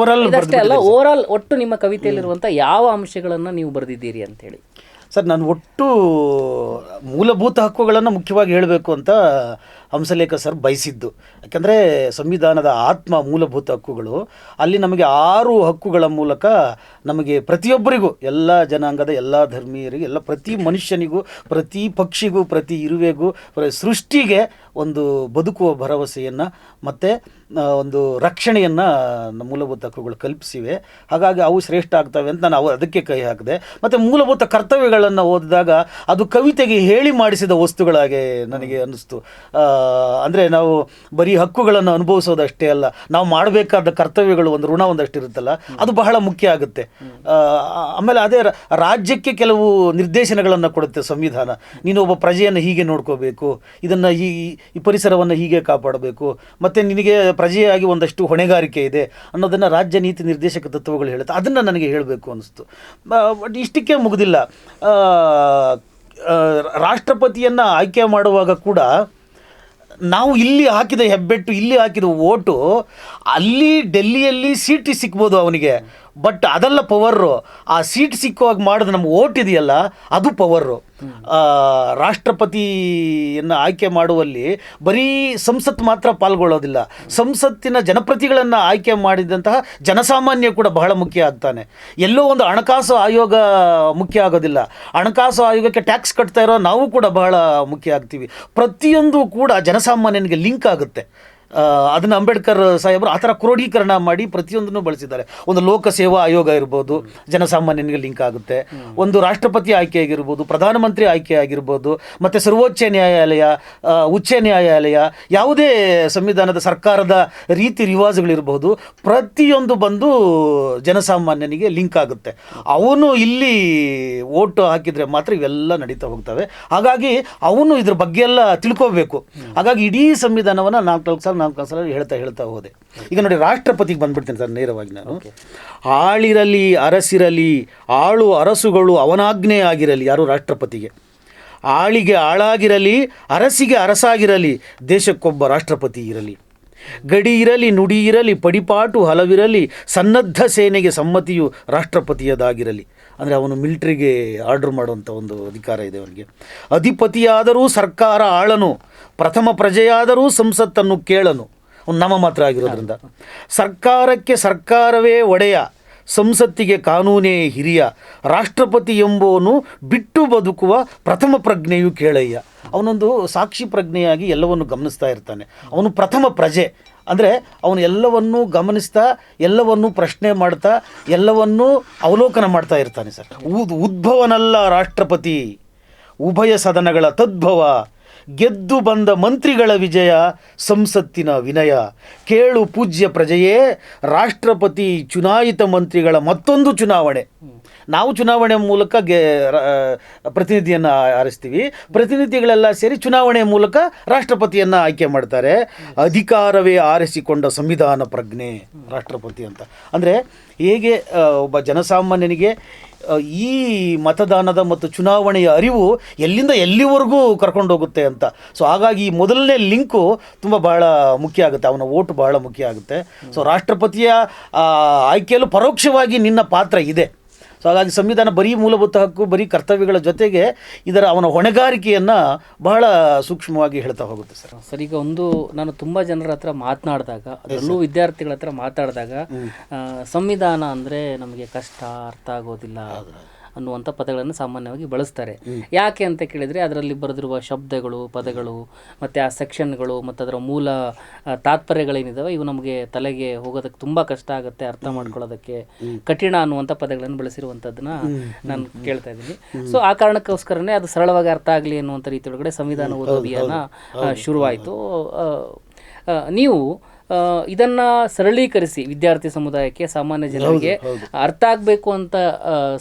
ಇದಷ್ಟೇ ಅಲ್ಲ, ಓವರಾಲ್ ಒಟ್ಟು ನಿಮ್ಮ ಕವಿತೆಯಲ್ಲಿರುವಂಥ ಯಾವ ಅಂಶಗಳನ್ನು ನೀವು ಬರೆದಿದ್ದೀರಿ ಅಂತೇಳಿ. ಸರ್, ನಾನು ಒಟ್ಟು ಮೂಲಭೂತ ಹಕ್ಕುಗಳನ್ನು ಮುಖ್ಯವಾಗಿ ಹೇಳಬೇಕು ಅಂತ ಹಂಸಲೇಖ ಸರ್ ಬಯಸಿದ್ದು. ಯಾಕಂದರೆ ಸಂವಿಧಾನದ ಆತ್ಮ ಮೂಲಭೂತ ಹಕ್ಕುಗಳು. ಅಲ್ಲಿ ನಮಗೆ 6 ಹಕ್ಕುಗಳ ಮೂಲಕ ನಮಗೆ ಪ್ರತಿಯೊಬ್ಬರಿಗೂ, ಎಲ್ಲ ಜನಾಂಗದ ಎಲ್ಲ ಧರ್ಮೀಯರಿಗೂ, ಎಲ್ಲ ಪ್ರತಿ ಮನುಷ್ಯನಿಗೂ, ಪ್ರತಿ ಪಕ್ಷಿಗೂ, ಪ್ರತಿ ಇರುವೆಗೂ, ಸೃಷ್ಟಿಗೆ ಒಂದು ಬದುಕುವ ಭರವಸೆಯನ್ನು ಮತ್ತು ಒಂದು ರಕ್ಷಣೆಯನ್ನು ಮೂಲಭೂತ ಹಕ್ಕುಗಳು ಕಲ್ಪಿಸಿವೆ. ಹಾಗಾಗಿ ಅವು ಶ್ರೇಷ್ಠ ಆಗ್ತವೆ ಅಂತ ನಾನು ಅದಕ್ಕೆ ಕೈ ಹಾಕಿದೆ. ಮತ್ತು ಮೂಲಭೂತ ಕರ್ತವ್ಯಗಳನ್ನು ಓದಿದಾಗ ಅದು ಕವಿತೆಗೆ ಹೇಳಿ ಮಾಡಿಸಿದ ವಸ್ತುಗಳಾಗೆ ನನಗೆ ಅನ್ನಿಸ್ತು. ಅಂದರೆ ನಾವು ಬರೀ ಹಕ್ಕುಗಳನ್ನು ಅನುಭವಿಸೋದಷ್ಟೇ ಅಲ್ಲ, ನಾವು ಮಾಡಬೇಕಾದ ಕರ್ತವ್ಯಗಳು, ಒಂದು ಋಣ ಒಂದಷ್ಟು ಇರುತ್ತಲ್ಲ, ಅದು ಬಹಳ ಮುಖ್ಯ ಆಗುತ್ತೆ. ಆಮೇಲೆ ಅದೇ ರಾಜ್ಯಕ್ಕೆ ಕೆಲವು ನಿರ್ದೇಶನಗಳನ್ನು ಕೊಡುತ್ತೆ ಸಂವಿಧಾನ. ನೀನು ಒಬ್ಬ ಪ್ರಜೆಯನ್ನು ಹೀಗೆ ನೋಡ್ಕೋಬೇಕು, ಇದನ್ನು ಈ ಪರಿಸರವನ್ನು ಹೀಗೆ ಕಾಪಾಡಬೇಕು, ಮತ್ತು ನಿನಗೆ ಪ್ರಜೆಯಾಗಿ ಒಂದಷ್ಟು ಹೊಣೆಗಾರಿಕೆ ಇದೆ ಅನ್ನೋದನ್ನು ರಾಜ್ಯ ನೀತಿ ನಿರ್ದೇಶಕ ತತ್ವಗಳು ಹೇಳುತ್ತೆ. ಅದನ್ನು ನನಗೆ ಹೇಳಬೇಕು ಅನ್ನಿಸ್ತು. ಬಟ್ ಇಷ್ಟಕ್ಕೆ ಮುಗಿದಿಲ್ಲ. ರಾಷ್ಟ್ರಪತಿಯನ್ನು ಆಯ್ಕೆ ಮಾಡುವಾಗ ಕೂಡ ನಾವು ಇಲ್ಲಿ ಹಾಕಿದ ಹೆಬ್ಬೆಟ್ಟು, ಇಲ್ಲಿ ಹಾಕಿದ ಓಟು, ಅಲ್ಲಿ ಡೆಲ್ಲಿಯಲ್ಲಿ ಸೀಟ್ ಸಿಗ್ಬೋದು ಅವನಿಗೆ, ಬಟ್ ಅದೆಲ್ಲ ಪವರು. ಆ ಸೀಟ್ ಸಿಕ್ಕುವಾಗ ಮಾಡಿದ ನಮ್ಮ ಓಟ್ ಇದೆಯಲ್ಲ, ಅದು ಪವರು. ರಾಷ್ಟ್ರಪತಿಯನ್ನು ಆಯ್ಕೆ ಮಾಡುವಲ್ಲಿ ಬರೀ ಸಂಸತ್ ಮಾತ್ರ ಪಾಲ್ಗೊಳ್ಳೋದಿಲ್ಲ, ಸಂಸತ್ತಿನ ಜನಪ್ರತಿಗಳನ್ನು ಆಯ್ಕೆ ಮಾಡಿದಂತಹ ಜನಸಾಮಾನ್ಯ ಕೂಡ ಬಹಳ ಮುಖ್ಯ ಆಗ್ತಾನೆ. ಎಲ್ಲೋ ಒಂದು ಹಣಕಾಸು ಆಯೋಗ ಮುಖ್ಯ ಆಗೋದಿಲ್ಲ, ಹಣಕಾಸು ಆಯೋಗಕ್ಕೆ ಟ್ಯಾಕ್ಸ್ ಕಟ್ತಾ ಇರೋ ನಾವು ಕೂಡ ಬಹಳ ಮುಖ್ಯ ಆಗ್ತೀವಿ. ಪ್ರತಿಯೊಂದು ಕೂಡ ಜನಸಾಮಾನ್ಯನಿಗೆ ಲಿಂಕ್ ಆಗುತ್ತೆ. ಅದನ್ನು ಅಂಬೇಡ್ಕರ್ ಸಾಹೇಬರು ಆ ಥರ ಕ್ರೋಢೀಕರಣ ಮಾಡಿ ಪ್ರತಿಯೊಂದನ್ನು ಬಳಸಿದ್ದಾರೆ. ಒಂದು ಲೋಕಸೇವಾ ಆಯೋಗ ಇರ್ಬೋದು, ಜನಸಾಮಾನ್ಯನಿಗೆ ಲಿಂಕ್ ಆಗುತ್ತೆ. ಒಂದು ರಾಷ್ಟ್ರಪತಿ ಆಯ್ಕೆ ಆಗಿರ್ಬೋದು, ಪ್ರಧಾನಮಂತ್ರಿ ಆಯ್ಕೆ ಆಗಿರ್ಬೋದು, ಮತ್ತು ಸರ್ವೋಚ್ಚ ನ್ಯಾಯಾಲಯ, ಉಚ್ಚ ನ್ಯಾಯಾಲಯ, ಯಾವುದೇ ಸಂವಿಧಾನದ ಸರ್ಕಾರದ ರೀತಿ ರಿವಾಜುಗಳಿರ್ಬೋದು, ಪ್ರತಿಯೊಂದು ಬಂದು ಜನಸಾಮಾನ್ಯನಿಗೆ ಲಿಂಕ್ ಆಗುತ್ತೆ. ಅವನು ಇಲ್ಲಿ ಓಟು ಹಾಕಿದರೆ ಮಾತ್ರ ಇವೆಲ್ಲ ನಡೀತಾ ಹೋಗ್ತವೆ. ಹಾಗಾಗಿ ಅವನು ಇದ್ರ ಬಗ್ಗೆ ಎಲ್ಲ ತಿಳ್ಕೋಬೇಕು. ಹಾಗಾಗಿ ಇಡೀ ಸಂವಿಧಾನವನ್ನು ನಾಲ್ಕು ಸಲ ಹೇಳ್ತಾ ಹೋದೆ. ಈಗ ನೋಡಿ, ರಾಷ್ಟ್ರಪತಿಗೆ ಬಂದ್ಬಿಡ್ತೀನಿ ಸರ್ ನೇರವಾಗಿ ನಾನು. ಆಳಿರಲಿ ಅರಸಿರಲಿ, ಆಳು ಅರಸುಗಳು ಅವನಾಜ್ಞೆ ಆಗಿರಲಿ. ಯಾರು? ರಾಷ್ಟ್ರಪತಿಗೆ. ಆಳಿಗೆ ಆಳಾಗಿರಲಿ, ಅರಸಿಗೆ ಅರಸಾಗಿರಲಿ, ದೇಶಕ್ಕೊಬ್ಬ ರಾಷ್ಟ್ರಪತಿ ಇರಲಿ. ಗಡಿ ಇರಲಿ, ನುಡಿ ಇರಲಿ, ಪಡಿಪಾಟು ಹಲವಿರಲಿ, ಸನ್ನದ್ಧ ಸೇನೆಗೆ ಸಮ್ಮತಿಯು ರಾಷ್ಟ್ರಪತಿಯದಾಗಿರಲಿ. ಅಂದರೆ ಅವನು ಮಿಲಿಟ್ರಿಗೆ ಆರ್ಡರ್ ಮಾಡುವಂಥ ಒಂದು ಅಧಿಕಾರ ಇದೆ ಅವನಿಗೆ. ಅಧಿಪತಿಯಾದರೂ ಸರ್ಕಾರ ಆಳನು, ಪ್ರಥಮ ಪ್ರಜೆಯಾದರೂ ಸಂಸತ್ತನ್ನು ಕೇಳನು. ಒಂದು ನಾಮ ಮಾತ್ರ ಆಗಿರೋದ್ರಿಂದ ಸರ್ಕಾರಕ್ಕೆ ಸರ್ಕಾರವೇ ಒಡೆಯ, ಸಂಸತ್ತಿಗೆ ಕಾನೂನೇ ಹಿರಿಯ, ರಾಷ್ಟ್ರಪತಿ ಎಂಬುವನು ಬಿಟ್ಟು ಬದುಕುವ ಪ್ರಥಮ ಪ್ರಜ್ಞೆಯು ಕೇಳಯ್ಯ. ಅವನೊಂದು ಸಾಕ್ಷಿ ಪ್ರಜ್ಞೆಯಾಗಿ ಎಲ್ಲವನ್ನು ಗಮನಿಸ್ತಾ ಇರ್ತಾನೆ. ಅವನು ಪ್ರಥಮ ಪ್ರಜೆ ಅಂದರೆ ಅವನು ಎಲ್ಲವನ್ನೂ ಗಮನಿಸ್ತಾ, ಎಲ್ಲವನ್ನೂ ಪ್ರಶ್ನೆ ಮಾಡ್ತಾ, ಎಲ್ಲವನ್ನೂ ಅವಲೋಕನ ಮಾಡ್ತಾ ಇರ್ತಾನೆ ಸರ್. ಉದ್ಭವನಲ್ಲ ರಾಷ್ಟ್ರಪತಿ, ಉಭಯ ಸದನಗಳ ತದ್ಭವ, ಗೆದ್ದು ಬಂದ ಮಂತ್ರಿಗಳ ವಿಜಯ, ಸಂಸತ್ತಿನ ವಿನಯ. ಕೇಳು ಪೂಜ್ಯ ಪ್ರಜೆಯೇ, ರಾಷ್ಟ್ರಪತಿ ಚುನಾಯಿತ ಮಂತ್ರಿಗಳ ಮತ್ತೊಂದು ಚುನಾವಣೆ. ನಾವು ಚುನಾವಣೆ ಮೂಲಕ ಪ್ರತಿನಿಧಿಯನ್ನು ಆರಿಸ್ತೀವಿ, ಪ್ರತಿನಿಧಿಗಳೆಲ್ಲ ಸೇರಿ ಚುನಾವಣೆ ಮೂಲಕ ರಾಷ್ಟ್ರಪತಿಯನ್ನು ಆಯ್ಕೆ ಮಾಡ್ತಾರೆ. ಅಧಿಕಾರವೇ ಆರಿಸಿಕೊಂಡ ಸಂವಿಧಾನ ಪ್ರಜ್ಞೆ ರಾಷ್ಟ್ರಪತಿ ಅಂತ. ಅಂದರೆ ಹೇಗೆ ಒಬ್ಬ ಜನಸಾಮಾನ್ಯನಿಗೆ ಈ ಮತದಾನದ ಮತ್ತು ಚುನಾವಣೆಯ ಅರಿವು ಎಲ್ಲಿಂದ ಎಲ್ಲಿವರೆಗೂ ಕರ್ಕೊಂಡೋಗುತ್ತೆ ಅಂತ. ಸೊ ಹಾಗಾಗಿ ಈ ಮೊದಲನೇ ಲಿಂಕು ತುಂಬ ಬಹಳ ಮುಖ್ಯ ಆಗುತ್ತೆ, ಅವನ ಓಟು ಬಹಳ ಮುಖ್ಯ ಆಗುತ್ತೆ. ಸೊ ರಾಷ್ಟ್ರಪತಿಯ ಆಯ್ಕೆಯಲ್ಲೂ ಪರೋಕ್ಷವಾಗಿ ನಿನ್ನ ಪಾತ್ರ ಇದೆ. ಸೊ ಹಾಗಾಗಿ ಸಂವಿಧಾನ ಬರೀ ಮೂಲಭೂತ ಹಕ್ಕು, ಬರೀ ಕರ್ತವ್ಯಗಳ ಜೊತೆಗೆ ಅವನ ಹೊಣೆಗಾರಿಕೆಯನ್ನು ಬಹಳ ಸೂಕ್ಷ್ಮವಾಗಿ ಹೇಳ್ತಾ ಹೋಗುತ್ತೆ ಸರ್. ಸರ್, ಈಗ ನಾನು ತುಂಬ ಜನರ ಹತ್ರ ಮಾತನಾಡಿದಾಗ, ಅದರಲ್ಲೂ ವಿದ್ಯಾರ್ಥಿಗಳ ಹತ್ರ ಮಾತಾಡಿದಾಗ, ಸಂವಿಧಾನ ಅಂದರೆ ನಮಗೆ ಕಷ್ಟ, ಅರ್ಥ ಆಗೋದಿಲ್ಲ ಅನ್ನುವಂಥ ಪದಗಳನ್ನು ಸಾಮಾನ್ಯವಾಗಿ ಬಳಸ್ತಾರೆ. ಯಾಕೆ ಅಂತ ಕೇಳಿದರೆ, ಅದರಲ್ಲಿ ಬರೆದಿರುವ ಶಬ್ದಗಳು, ಪದಗಳು, ಮತ್ತು ಆ ಸೆಕ್ಷನ್ಗಳು ಮತ್ತು ಅದರ ಮೂಲ ತಾತ್ಪರ್ಯಗಳೇನಿದ್ದಾವೆ, ಇವು ನಮಗೆ ತಲೆಗೆ ಹೋಗೋದಕ್ಕೆ ತುಂಬ ಕಷ್ಟ ಆಗುತ್ತೆ, ಅರ್ಥ ಮಾಡ್ಕೊಳ್ಳೋದಕ್ಕೆ ಕಠಿಣ ಅನ್ನುವಂಥ ಪದಗಳನ್ನು ಬಳಸಿರುವಂಥದ್ದನ್ನ ನಾನು ಕೇಳ್ತಾ ಇದ್ದೀನಿ. ಸೊ ಆ ಕಾರಣಕ್ಕೋಸ್ಕರನೇ ಅದು ಸರಳವಾಗಿ ಅರ್ಥ ಆಗಲಿ ಅನ್ನುವಂಥ ರೀತಿಯೊಳಗಡೆ ಸಂವಿಧಾನ ಓದೋ ಅಭಿಯಾನ ಶುರುವಾಯಿತು. ನೀವು ಇದನ್ನು ಸರಳೀಕರಿಸಿ ವಿದ್ಯಾರ್ಥಿ ಸಮುದಾಯಕ್ಕೆ, ಸಾಮಾನ್ಯ ಜನರಿಗೆ ಅರ್ಥ ಆಗಬೇಕು ಅಂತ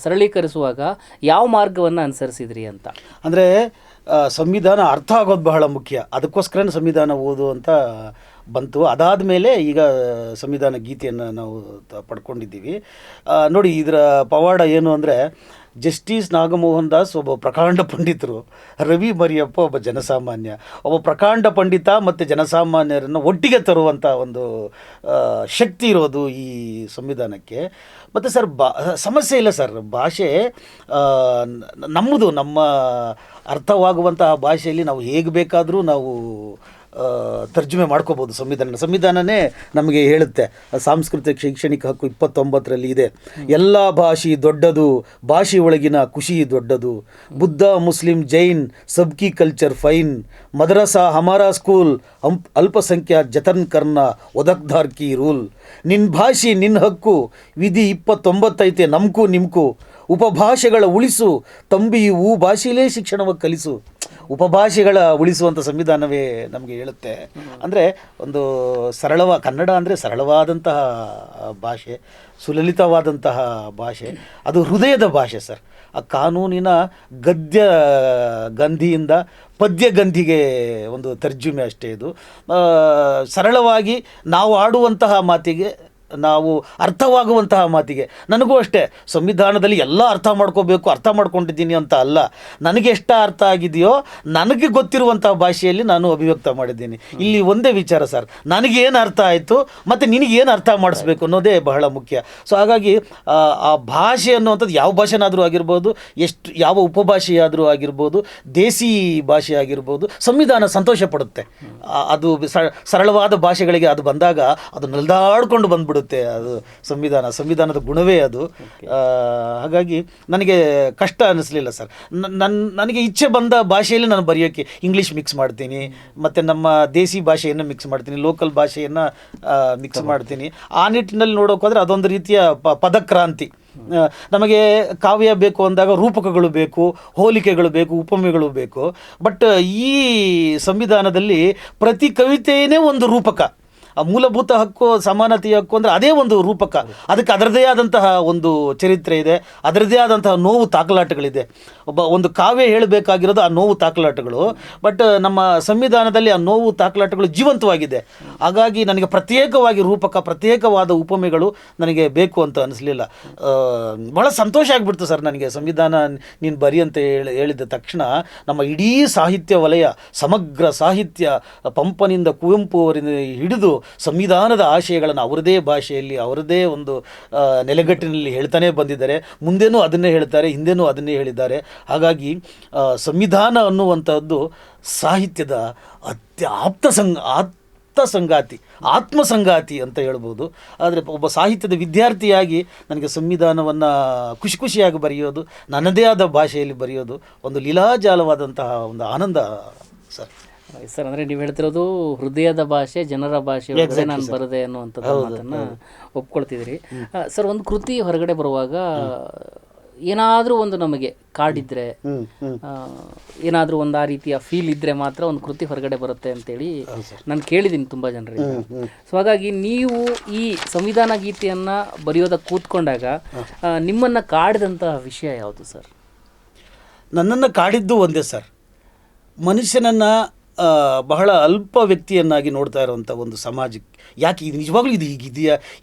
ಸರಳೀಕರಿಸುವಾಗ ಯಾವ ಮಾರ್ಗವನ್ನು ಅನುಸರಿಸಿದ್ರಿ ಅಂತ? ಅಂದರೆ ಸಂವಿಧಾನ ಅರ್ಥ ಆಗೋದು ಬಹಳ ಮುಖ್ಯ, ಅದಕ್ಕೋಸ್ಕರ ಸಂವಿಧಾನ ಓದು ಅಂತ ಬಂತು. ಅದಾದ ಮೇಲೆ ಈಗ ಸಂವಿಧಾನ ಗೀತೆಯನ್ನು ನಾವು ಪಡ್ಕೊಂಡಿದ್ದೀವಿ. ನೋಡಿ, ಇದರ ಪವಾಡ ಏನು ಅಂದರೆ, ಜಸ್ಟಿಸ್ ನಾಗಮೋಹನ್ ದಾಸ್ ಒಬ್ಬ ಪ್ರಕಾಂಡ ಪಂಡಿತರು, ರವಿ ಮರಿಯಪ್ಪ ಒಬ್ಬ ಜನಸಾಮಾನ್ಯ. ಒಬ್ಬ ಪ್ರಕಾಂಡ ಪಂಡಿತ ಮತ್ತು ಜನಸಾಮಾನ್ಯರನ್ನು ಒಟ್ಟಿಗೆ ತರುವಂಥ ಒಂದು ಶಕ್ತಿ ಇರೋದು ಈ ಸಂವಿಧಾನಕ್ಕೆ. ಮತ್ತು ಸರ್, ಸಮಸ್ಯೆ ಇಲ್ಲ ಸರ್, ಭಾಷೆ ನಮ್ಮ ಅರ್ಥವಾಗುವಂತಹ ಭಾಷೆಯಲ್ಲಿ ನಾವು ಹೇಗೆ ಬೇಕಾದರೂ ನಾವು ತರ್ಜುಮೆ ಮಾಡ್ಕೋಬೋದು. ಸಂವಿಧಾನನೇ ನಮಗೆ ಹೇಳುತ್ತೆ. ಸಾಂಸ್ಕೃತಿಕ ಶೈಕ್ಷಣಿಕ ಹಕ್ಕು 29ರಲ್ಲಿ ಇದೆ. ಎಲ್ಲ ಭಾಷೆ ದೊಡ್ಡದು, ಭಾಷೆ ಒಳಗಿನ ಖುಷಿ ದೊಡ್ಡದು. ಬುದ್ಧ, ಮುಸ್ಲಿಂ, ಜೈನ್, ಸಬ್ಕಿ ಕಲ್ಚರ್ ಫೈನ್. ಮದ್ರಸಾ ಹಮಾರಾ ಸ್ಕೂಲ್, ಅಲ್ಪಸಂಖ್ಯಾತ ಜತನ್ ಕರ್ನ ಒದಕ್ದಾರ್ ಕಿ ರೂಲ್. ನಿನ್ನ ಭಾಷೆ ನಿನ್ನ ಹಕ್ಕು, ವಿಧಿ 29 ಐತೆ ನಮ್ಕು ನಿಮ್ಕು. ಉಪಭಾಷೆಗಳ ಉಳಿಸು, ತಂಬಿ ಭಾಷೆಯಲ್ಲೇ ಶಿಕ್ಷಣವ ಕಲಿಸು. ಉಪಭಾಷೆಗಳ ಉಳಿಸುವಂಥ ಸಂವಿಧಾನವೇ ನಮಗೆ ಹೇಳುತ್ತೆ. ಅಂದರೆ ಒಂದು ಕನ್ನಡ ಅಂದರೆ ಸರಳವಾದಂತಹ ಭಾಷೆ, ಸುಲಲಿತವಾದಂತಹ ಭಾಷೆ, ಅದು ಹೃದಯದ ಭಾಷೆ ಸರ್. ಆ ಕಾನೂನಿನ ಗದ್ಯ ಗಂಧಿಯಿಂದ ಪದ್ಯ ಗಂಧಿಗೆ ಒಂದು ತರ್ಜುಮೆ ಅಷ್ಟೇ ಇದು. ಸರಳವಾಗಿ ನಾವು ಆಡುವಂತಹ ಮಾತಿಗೆ, ನಾವು ಅರ್ಥವಾಗುವಂತಹ ಮಾತಿಗೆ. ನನಗೂ ಅಷ್ಟೇ ಸಂವಿಧಾನದಲ್ಲಿ ಎಲ್ಲ ಅರ್ಥ ಮಾಡ್ಕೊಂಡಿದ್ದೀನಿ ಅಂತ ಅಲ್ಲ, ನನಗೆ ಎಷ್ಟು ಅರ್ಥ ಆಗಿದೆಯೋ ನನಗೆ ಗೊತ್ತಿರುವಂತಹ ಭಾಷೆಯಲ್ಲಿ ನಾನು ಅಭಿವ್ಯಕ್ತ ಮಾಡಿದ್ದೀನಿ. ಇಲ್ಲಿ ಒಂದೇ ವಿಚಾರ ಸರ್, ನನಗೇನು ಅರ್ಥ ಆಯಿತು ಮತ್ತು ನಿನಗೇನು ಅರ್ಥ ಮಾಡಿಸ್ಬೇಕು ಅನ್ನೋದೇ ಬಹಳ ಮುಖ್ಯ. ಸೊ ಹಾಗಾಗಿ ಆ ಭಾಷೆ ಅನ್ನುವಂಥದ್ದು ಯಾವ ಭಾಷೆನಾದರೂ ಆಗಿರ್ಬೋದು, ಯಾವ ಉಪಭಾಷೆಯಾದರೂ ಆಗಿರ್ಬೋದು, ದೇಸಿ ಭಾಷೆ ಆಗಿರ್ಬೋದು, ಸಂವಿಧಾನ ಸಂತೋಷ ಪಡುತ್ತೆ. ಅದು ಸರಳವಾದ ಭಾಷೆಗಳಿಗೆ ಅದು ಬಂದಾಗ ಅದು ನಲ್ದಾಡ್ಕೊಂಡು ಬಂದ್ಬಿಡುತ್ತೆ. ಅದು ಸಂವಿಧಾನದ ಗುಣವೇ ಅದು. ಹಾಗಾಗಿ ನನಗೆ ಕಷ್ಟ ಅನ್ನಿಸ್ಲಿಲ್ಲ ಸರ್. ನನಗೆ ಇಚ್ಛೆ ಬಂದ ಭಾಷೆಯಲ್ಲಿ ನಾನು ಬರೆಯೋಕ್ಕೆ ಇಂಗ್ಲೀಷ್ ಮಿಕ್ಸ್ ಮಾಡ್ತೀನಿ, ಮತ್ತು ನಮ್ಮ ದೇಸಿ ಭಾಷೆಯನ್ನು ಮಿಕ್ಸ್ ಮಾಡ್ತೀನಿ, ಲೋಕಲ್ ಭಾಷೆಯನ್ನು ಮಿಕ್ಸ್ ಮಾಡ್ತೀನಿ. ಆ ನಿಟ್ಟಿನಲ್ಲಿ ನೋಡೋಕೋದ್ರೆ ಅದೊಂದು ರೀತಿಯ ಪದಕ್ರಾಂತಿ. ನಮಗೆ ಕಾವ್ಯ ಬೇಕು ಅಂದಾಗ ರೂಪಕಗಳು ಬೇಕು, ಹೋಲಿಕೆಗಳು ಬೇಕು, ಉಪಮೆಗಳು ಬೇಕು. ಬಟ್ ಈ ಸಂವಿಧಾನದಲ್ಲಿ ಪ್ರತಿ ಕವಿತೆಯೇ ಒಂದು ರೂಪಕ. ಮೂಲಭೂತ ಹಕ್ಕು, ಸಮಾನತೆಯ ಹಕ್ಕು ಅಂದರೆ ಅದೇ ಒಂದು ರೂಪಕ. ಅದಕ್ಕೆ ಅದರದೇ ಆದಂತಹ ಒಂದು ಚರಿತ್ರೆ ಇದೆ, ಅದರದೇ ಆದಂತಹ ನೋವು ತಾಕಲಾಟಗಳಿದೆ. ಒಂದು ಕಾವ್ಯ ಹೇಳಬೇಕಾಗಿರೋದು ಆ ನೋವು ತಾಕಲಾಟಗಳು. ಬಟ್ ನಮ್ಮ ಸಂವಿಧಾನದಲ್ಲಿ ಆ ನೋವು ತಾಕಲಾಟಗಳು ಜೀವಂತವಾಗಿದೆ. ಹಾಗಾಗಿ ನನಗೆ ಪ್ರತ್ಯೇಕವಾಗಿ ರೂಪಕ, ಪ್ರತ್ಯೇಕವಾದ ಉಪಮೆಗಳು ನನಗೆ ಬೇಕು ಅಂತ ಅನಿಸ್ಲಿಲ್ಲ. ಭಾಳ ಸಂತೋಷ ಆಗಿಬಿಡ್ತು ಸರ್ ನನಗೆ. ಸಂವಿಧಾನ ನೀನು ಬರಿ ಅಂತ ಹೇಳಿದ ತಕ್ಷಣ ನಮ್ಮ ಇಡೀ ಸಾಹಿತ್ಯ ವಲಯ, ಸಮಗ್ರ ಸಾಹಿತ್ಯ, ಪಂಪನಿಂದ ಕುವೆಂಪು ಅವರಿಂದ ಹಿಡಿದು ಸಂವಿಧಾನದ ಆಶಯಗಳನ್ನು ಅವರದೇ ಭಾಷೆಯಲ್ಲಿ, ಅವರದೇ ಒಂದು ನೆಲೆಗಟ್ಟಿನಲ್ಲಿ ಹೇಳ್ತಾನೆ ಬಂದಿದ್ದಾರೆ. ಮುಂದೇನೂ ಅದನ್ನೇ ಹೇಳ್ತಾರೆ, ಹಿಂದೇನೂ ಅದನ್ನೇ ಹೇಳಿದ್ದಾರೆ. ಹಾಗಾಗಿ ಸಂವಿಧಾನ ಅನ್ನುವಂಥದ್ದು ಸಾಹಿತ್ಯದ ಆತ್ಮಸಂಗಾತಿ ಅಂತ ಹೇಳ್ಬೋದು. ಆದರೆ ಒಬ್ಬ ಸಾಹಿತ್ಯದ ವಿದ್ಯಾರ್ಥಿಯಾಗಿ ನನಗೆ ಸಂವಿಧಾನವನ್ನು ಖುಷಿಯಾಗಿ ಬರೆಯೋದು, ನನ್ನದೇ ಆದ ಭಾಷೆಯಲ್ಲಿ ಬರೆಯೋದು ಒಂದು ಲೀಲಾಜಾಲವಾದಂತಹ ಒಂದು ಆನಂದ ಸರ್. ಸರ್, ಅಂದರೆ ನೀವು ಹೇಳ್ತಿರೋದು ಹೃದಯದ ಭಾಷೆ, ಜನರ ಭಾಷೆ ನಾನು ಬರದೆ ಅನ್ನುವಂಥದ್ದು ಮಾತನ್ನು ಒಪ್ಕೊಳ್ತಿದ್ದೀರಿ. ಸರ್, ಒಂದು ಕೃತಿ ಹೊರಗಡೆ ಬರುವಾಗ ಏನಾದರೂ ಒಂದು ನಮಗೆ ಕಾಡಿದ್ರೆ, ಏನಾದರೂ ಒಂದು ಆ ರೀತಿಯ ಫೀಲ್ ಇದ್ದರೆ ಮಾತ್ರ ಒಂದು ಕೃತಿ ಹೊರಗಡೆ ಬರುತ್ತೆ ಅಂತೇಳಿ ನಾನು ಕೇಳಿದ್ದೀನಿ ತುಂಬ ಜನರಿಗೆ. ಸೊ ಹಾಗಾಗಿ ನೀವು ಈ ಸಂವಿಧಾನ ಗೀತೆಯನ್ನು ಬರೆಯೋದಕ್ಕೆ ಕೂತ್ಕೊಂಡಾಗ ನಿಮ್ಮನ್ನು ಕಾಡಿದಂತಹ ವಿಷಯ ಯಾವುದು ಸರ್? ನನ್ನನ್ನು ಕಾಡಿದ್ದು ಒಂದೇ ಸರ್, ಮನುಷ್ಯನನ್ನು ಬಹಳ ಅಲ್ಪ ವ್ಯಕ್ತಿಯನ್ನಾಗಿ ನೋಡ್ತಾ ಇರೋವಂಥ ಒಂದು ಸಮಾಜಕ್ಕೆ ಯಾಕೆ ಇದು ನಿಜವಾಗ್ಲೂ ಇದು ಹೀಗಿದೆಯಾ,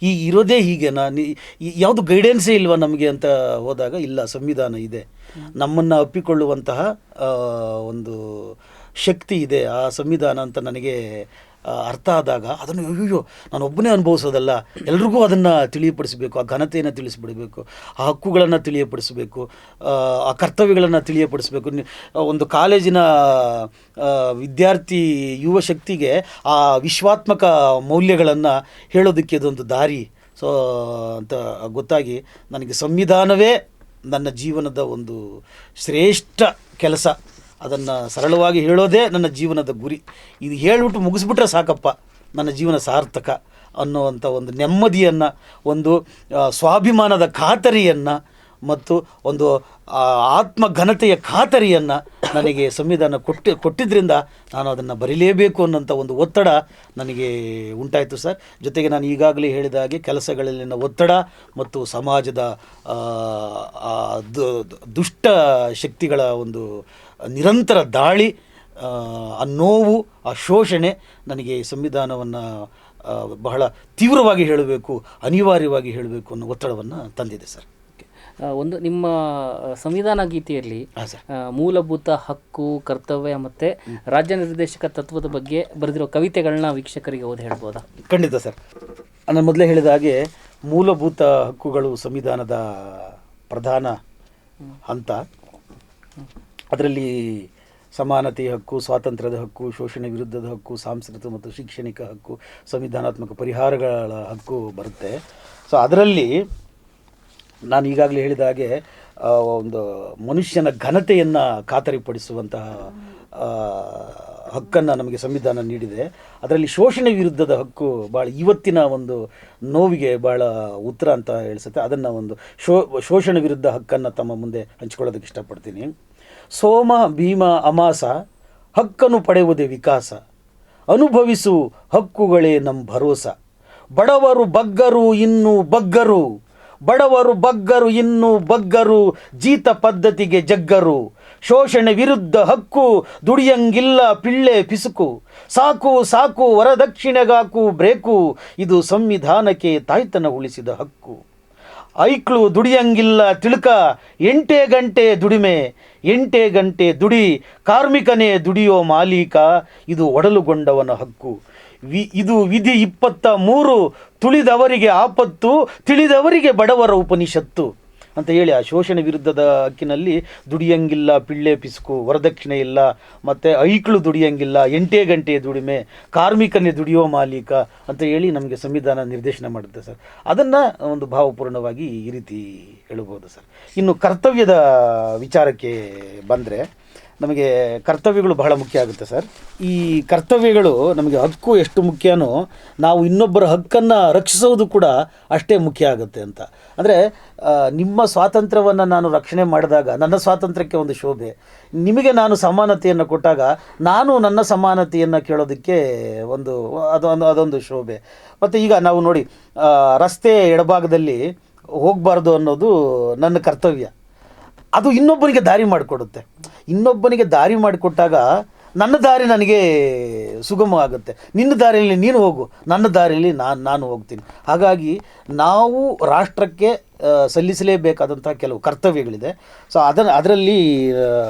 ಇರೋದೇ ಹೀಗೇನಾ, ಯಾವುದು ಗೈಡೆನ್ಸೇ ಇಲ್ವಾ ನಮಗೆ ಅಂತ ಹೋದಾಗ, ಇಲ್ಲ, ಸಂವಿಧಾನ ಇದೆ, ನಮ್ಮನ್ನು ಅಪ್ಪಿಕೊಳ್ಳುವಂತಹ ಒಂದು ಶಕ್ತಿ ಇದೆ ಆ ಸಂವಿಧಾನ ಅಂತ ನನಗೆ ಅರ್ಥ ಆದಾಗ, ಅದನ್ನು ಅಯ್ಯೋ ನಾನು ಒಬ್ಬನೇ ಅನುಭವಿಸೋದಲ್ಲ, ಎಲ್ರಿಗೂ ಅದನ್ನು ತಿಳಿಯಪಡಿಸಬೇಕು, ಆ ಘನತೆಯನ್ನು ತಿಳಿಸ್ಬಿಡಬೇಕು, ಆ ಹಕ್ಕುಗಳನ್ನು ತಿಳಿಯಪಡಿಸಬೇಕು, ಆ ಕರ್ತವ್ಯಗಳನ್ನು ತಿಳಿಯಪಡಿಸಬೇಕು. ಒಂದು ಕಾಲೇಜಿನ ವಿದ್ಯಾರ್ಥಿ ಯುವ ಶಕ್ತಿಗೆ ಆ ವಿಶ್ವಾತ್ಮಕ ಮೌಲ್ಯಗಳನ್ನು ಹೇಳೋದಕ್ಕೆ ಇದೊಂದು ದಾರಿ ಸೊ ಅಂತ ಗೊತ್ತಾಗಿ, ನನಗೆ ಸಂವಿಧಾನವೇ ನನ್ನ ಜೀವನದ ಒಂದು ಶ್ರೇಷ್ಠ ಕೆಲಸ, ಅದನ್ನು ಸರಳವಾಗಿ ಹೇಳೋದೇ ನನ್ನ ಜೀವನದ ಗುರಿ. ಇದು ಹೇಳಿಬಿಟ್ಟು ಮುಗಿಸ್ಬಿಟ್ರೆ ಸಾಕಪ್ಪ, ನನ್ನ ಜೀವನ ಸಾರ್ಥಕ ಅನ್ನುವಂಥ ಒಂದು ನೆಮ್ಮದಿಯನ್ನು, ಒಂದು ಸ್ವಾಭಿಮಾನದ ಖಾತರಿಯನ್ನು ಮತ್ತು ಒಂದು ಆತ್ಮಘನತೆಯ ಖಾತರಿಯನ್ನು ನನಗೆ ಸಂವಿಧಾನ ಕೊಟ್ಟಿದ್ದರಿಂದ ನಾನು ಅದನ್ನು ಬರೀಲೇಬೇಕು ಅನ್ನೋಂಥ ಒಂದು ಒತ್ತಡ ನನಗೆ ಉಂಟಾಯಿತು ಸರ್. ಜೊತೆಗೆ ನಾನು ಈಗಾಗಲೇ ಹೇಳಿದ ಹಾಗೆ ಕೆಲಸಗಳಲ್ಲಿನ ಒತ್ತಡ ಮತ್ತು ಸಮಾಜದ ದುಷ್ಟ ಶಕ್ತಿಗಳ ಒಂದು ನಿರಂತರ ದಾಳಿ, ಆ ನೋವು, ಆ ಶೋಷಣೆ ನನಗೆ ಸಂವಿಧಾನವನ್ನು ಬಹಳ ತೀವ್ರವಾಗಿ ಹೇಳಬೇಕು, ಅನಿವಾರ್ಯವಾಗಿ ಹೇಳಬೇಕು ಅನ್ನೋ ಒತ್ತಡವನ್ನು ತಂದಿದೆ ಸರ್. ಒಂದು ನಿಮ್ಮ ಸಂವಿಧಾನ ಗೀತೆಯಲ್ಲಿ ಮೂಲಭೂತ ಹಕ್ಕು, ಕರ್ತವ್ಯ ಮತ್ತು ರಾಜ್ಯ ನಿರ್ದೇಶಕ ತತ್ವದ ಬಗ್ಗೆ ಬರೆದಿರೋ ಕವಿತೆಗಳನ್ನ ವೀಕ್ಷಕರಿಗೆ ಓದಿ ಹೇಳ್ಬೋದಾ? ಖಂಡಿತ ಸರ್. ನಾನು ಮೊದಲೇ ಹೇಳಿದ ಹಾಗೆ ಮೂಲಭೂತ ಹಕ್ಕುಗಳು ಸಂವಿಧಾನದ ಪ್ರಧಾನ ಹಂತ. ಅದರಲ್ಲಿ ಸಮಾನತೆಯ ಹಕ್ಕು, ಸ್ವಾತಂತ್ರ್ಯದ ಹಕ್ಕು, ಶೋಷಣೆ ವಿರುದ್ಧದ ಹಕ್ಕು, ಸಾಂಸ್ಕೃತಿಕ ಮತ್ತು ಶೈಕ್ಷಣಿಕ ಹಕ್ಕು, ಸಂವಿಧಾನಾತ್ಮಕ ಪರಿಹಾರಗಳ ಹಕ್ಕು ಬರುತ್ತೆ. ಸೊ ಅದರಲ್ಲಿ ನಾನು ಈಗಾಗಲೇ ಹೇಳಿದ ಹಾಗೆ ಒಂದು ಮನುಷ್ಯನ ಘನತೆಯನ್ನು ಖಾತರಿಪಡಿಸುವಂತಹ ಹಕ್ಕನ್ನು ನಮಗೆ ಸಂವಿಧಾನ ನೀಡಿದೆ. ಅದರಲ್ಲಿ ಶೋಷಣೆ ವಿರುದ್ಧದ ಹಕ್ಕು ಭಾಳ ಇವತ್ತಿನ ಒಂದು ನೋವಿಗೆ ಭಾಳ ಉತ್ತರ ಅಂತ ಹೇಳಿಸುತ್ತೆ. ಅದನ್ನು ಒಂದು ಶೋಷಣೆ ವಿರುದ್ಧ ಹಕ್ಕನ್ನು ತಮ್ಮ ಮುಂದೆ ಹಂಚ್ಕೊಳ್ಳೋದಕ್ಕೆ ಇಷ್ಟಪಡ್ತೀನಿ. ಸೋಮ ಭೀಮ ಅಮಾಸ ಹಕ್ಕನ್ನು ಪಡೆಯುವುದೇ ವಿಕಾಸ. ಅನುಭವಿಸು ಹಕ್ಕುಗಳೇ ನಮ್ಮ ಭರೋಸ. ಬಡವರು ಬಗ್ಗರು ಇನ್ನೂ ಬಗ್ಗರು, ಬಡವರು ಬಗ್ಗರು ಇನ್ನೂ ಬಗ್ಗರು, ಜೀತ ಪದ್ಧತಿಗೆ ಜಗ್ಗರು. ಶೋಷಣೆ ವಿರುದ್ಧ ಹಕ್ಕು, ದುಡಿಯಂಗಿಲ್ಲ ಪಿಳ್ಳೆ ಪಿಸುಕು. ಸಾಕು ಸಾಕು ವರದಕ್ಷಿಣೆಗಾಕು ಬ್ರೇಕು, ಇದು ಸಂವಿಧಾನಕ್ಕೆ ತಾಯ್ತನ ಉಳಿಸಿದ ಹಕ್ಕು. ಐಕ್ಳು ದುಡಿಯಂಗಿಲ್ಲ ತಿಳುಕ, 8 ಗಂಟೆ ದುಡಿಮೆ, 8 ಗಂಟೆ ದುಡಿ, ಕಾರ್ಮಿಕನೇ ದುಡಿಯೋ ಮಾಲೀಕ, ಇದು ಒಡಲುಗೊಂಡವನ ಹಕ್ಕು. ಇದು ವಿಧಿ 23, ತುಳಿದವರಿಗೆ ಆಪತ್ತು, ತಿಳಿದವರಿಗೆ ಬಡವರ ಉಪನಿಷತ್ತು ಅಂತ ಹೇಳಿ ಆ ಶೋಷಣೆ ವಿರುದ್ಧದ ಹಕ್ಕಿನಲ್ಲಿ ದುಡಿಯಂಗಿಲ್ಲ ಪಿಳ್ಳೆ ಪಿಸುಕು, ವರದಕ್ಷಿಣೆ ಇಲ್ಲ, ಮತ್ತು ಐಕ್ಳು ದುಡಿಯಂಗಿಲ್ಲ, 8 ಗಂಟೆ ದುಡಿಮೆ, ಕಾರ್ಮಿಕನೇ ದುಡಿಯೋ ಮಾಲೀಕ ಅಂತ ಹೇಳಿ ನಮಗೆ ಸಂವಿಧಾನ ನಿರ್ದೇಶನ ಮಾಡುತ್ತೆ ಸರ್. ಅದನ್ನು ಒಂದು ಭಾವಪೂರ್ಣವಾಗಿ ಈ ರೀತಿ ಹೇಳ್ಬೋದು ಸರ್. ಇನ್ನು ಕರ್ತವ್ಯದ ವಿಚಾರಕ್ಕೆ ಬಂದರೆ ನಮಗೆ ಕರ್ತವ್ಯಗಳು ಬಹಳ ಮುಖ್ಯ ಆಗುತ್ತೆ ಸರ್. ಈ ಕರ್ತವ್ಯಗಳು ನಮಗೆ ಹಕ್ಕು ಎಷ್ಟು ಮುಖ್ಯನೋ ನಾವು ಇನ್ನೊಬ್ಬರ ಹಕ್ಕನ್ನು ರಕ್ಷಿಸೋದು ಕೂಡ ಅಷ್ಟೇ ಮುಖ್ಯ ಆಗುತ್ತೆ ಅಂತ. ಅಂದರೆ ನಿಮ್ಮ ಸ್ವಾತಂತ್ರ್ಯವನ್ನು ನಾನು ರಕ್ಷಣೆ ಮಾಡಿದಾಗ ನನ್ನ ಸ್ವಾತಂತ್ರ್ಯಕ್ಕೆ ಒಂದು ಶೋಭೆ, ನಿಮಗೆ ನಾನು ಸಮಾನತೆಯನ್ನು ಕೊಟ್ಟಾಗ ನಾನು ನನ್ನ ಸಮಾನತೆಯನ್ನು ಕೇಳೋದಕ್ಕೆ ಅದೊಂದು ಶೋಭೆ. ಮತ್ತು ಈಗ ನಾವು ನೋಡಿ, ರಸ್ತೆ ಎಡಭಾಗದಲ್ಲಿ ಹೋಗಬಾರ್ದು ಅನ್ನೋದು ನನ್ನ ಕರ್ತವ್ಯ. ಅದು ಇನ್ನೊಬ್ಬನಿಗೆ ದಾರಿ ಮಾಡಿಕೊಡುತ್ತೆ. ಇನ್ನೊಬ್ಬನಿಗೆ ದಾರಿ ಮಾಡಿಕೊಟ್ಟಾಗ ನನ್ನ ದಾರಿ ನನಗೆ ಸುಗಮ ಆಗುತ್ತೆ. ನಿನ್ನ ದಾರಿಯಲ್ಲಿ ನೀನು ಹೋಗು, ನನ್ನ ದಾರಿಯಲ್ಲಿ ನಾನು ಹೋಗ್ತೀನಿ. ಹಾಗಾಗಿ ನಾವು ರಾಷ್ಟ್ರಕ್ಕೆ ಸಲ್ಲಿಸಲೇಬೇಕಾದಂಥ ಕೆಲವು ಕರ್ತವ್ಯಗಳಿದೆ. ಸೊ ಅದರಲ್ಲಿ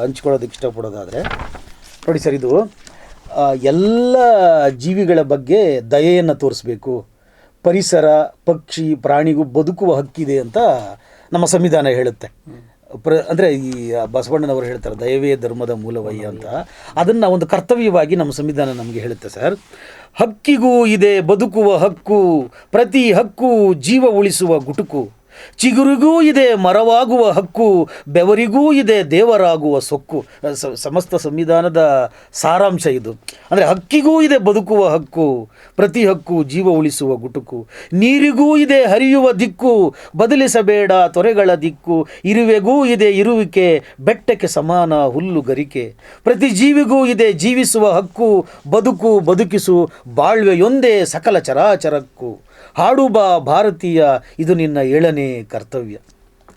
ಹಂಚ್ಕೊಳ್ಳೋದಕ್ಕೆ ಇಷ್ಟಪಡೋದಾದರೆ ನೋಡಿ ಸರ್, ಇದು ಎಲ್ಲ ಜೀವಿಗಳ ಬಗ್ಗೆ ದಯೆಯನ್ನು ತೋರಿಸ್ಬೇಕು. ಪರಿಸರ, ಪಕ್ಷಿ, ಪ್ರಾಣಿಗೂ ಬದುಕುವ ಹಕ್ಕಿದೆ ಅಂತ ನಮ್ಮ ಸಂವಿಧಾನ ಹೇಳುತ್ತೆ. ಅಂದರೆ ಈ ಬಸವಣ್ಣನವರು ಹೇಳ್ತಾರೆ ದಯವೇ ಧರ್ಮದ ಮೂಲವಯ್ಯ ಅಂತ. ಅದನ್ನು ಒಂದು ಕರ್ತವ್ಯವಾಗಿ ನಮ್ಮ ಸಂವಿಧಾನ ನಮಗೆ ಹೇಳುತ್ತೆ ಸರ್. ಹಕ್ಕಿಗೂ ಇದೆ ಬದುಕುವ ಹಕ್ಕು, ಪ್ರತಿ ಹಕ್ಕು ಜೀವ ಉಳಿಸುವ ಗುಟುಕು. ಚಿಗುರಿಗೂ ಇದೆ ಮರವಾಗುವ ಹಕ್ಕು, ಬೆವರಿಗೂ ಇದೆ ದೇವರಾಗುವ ಸೊಕ್ಕು. ಸಮಸ್ತ ಸಂವಿಧಾನದ ಸಾರಾಂಶ ಇದು. ಅಂದರೆ ಹಕ್ಕಿಗೂ ಇದೆ ಬದುಕುವ ಹಕ್ಕು, ಪ್ರತಿ ಹಕ್ಕು ಜೀವ ಉಳಿಸುವ ಗುಟುಕು. ನೀರಿಗೂ ಇದೆ ಹರಿಯುವ ದಿಕ್ಕು, ಬದಲಿಸಬೇಡ ತೊರೆಗಳ ದಿಕ್ಕು. ಇರುವೆಗೂ ಇದೆ ಇರುವಿಕೆ, ಬೆಟ್ಟಕ್ಕೆ ಸಮಾನ ಹುಲ್ಲು ಗರಿಕೆ. ಪ್ರತಿ ಜೀವಿಗೂ ಇದೆ ಜೀವಿಸುವ ಹಕ್ಕು, ಬದುಕಿಸು ಬಾಳ್ವೆಯೊಂದೇ ಸಕಲ ಚರಾಚರಕ್ಕೂ. ಹಾಡು ಬಾ ಭಾರತೀಯ, ಇದು ನಿನ್ನ 7ನೇ ಕರ್ತವ್ಯ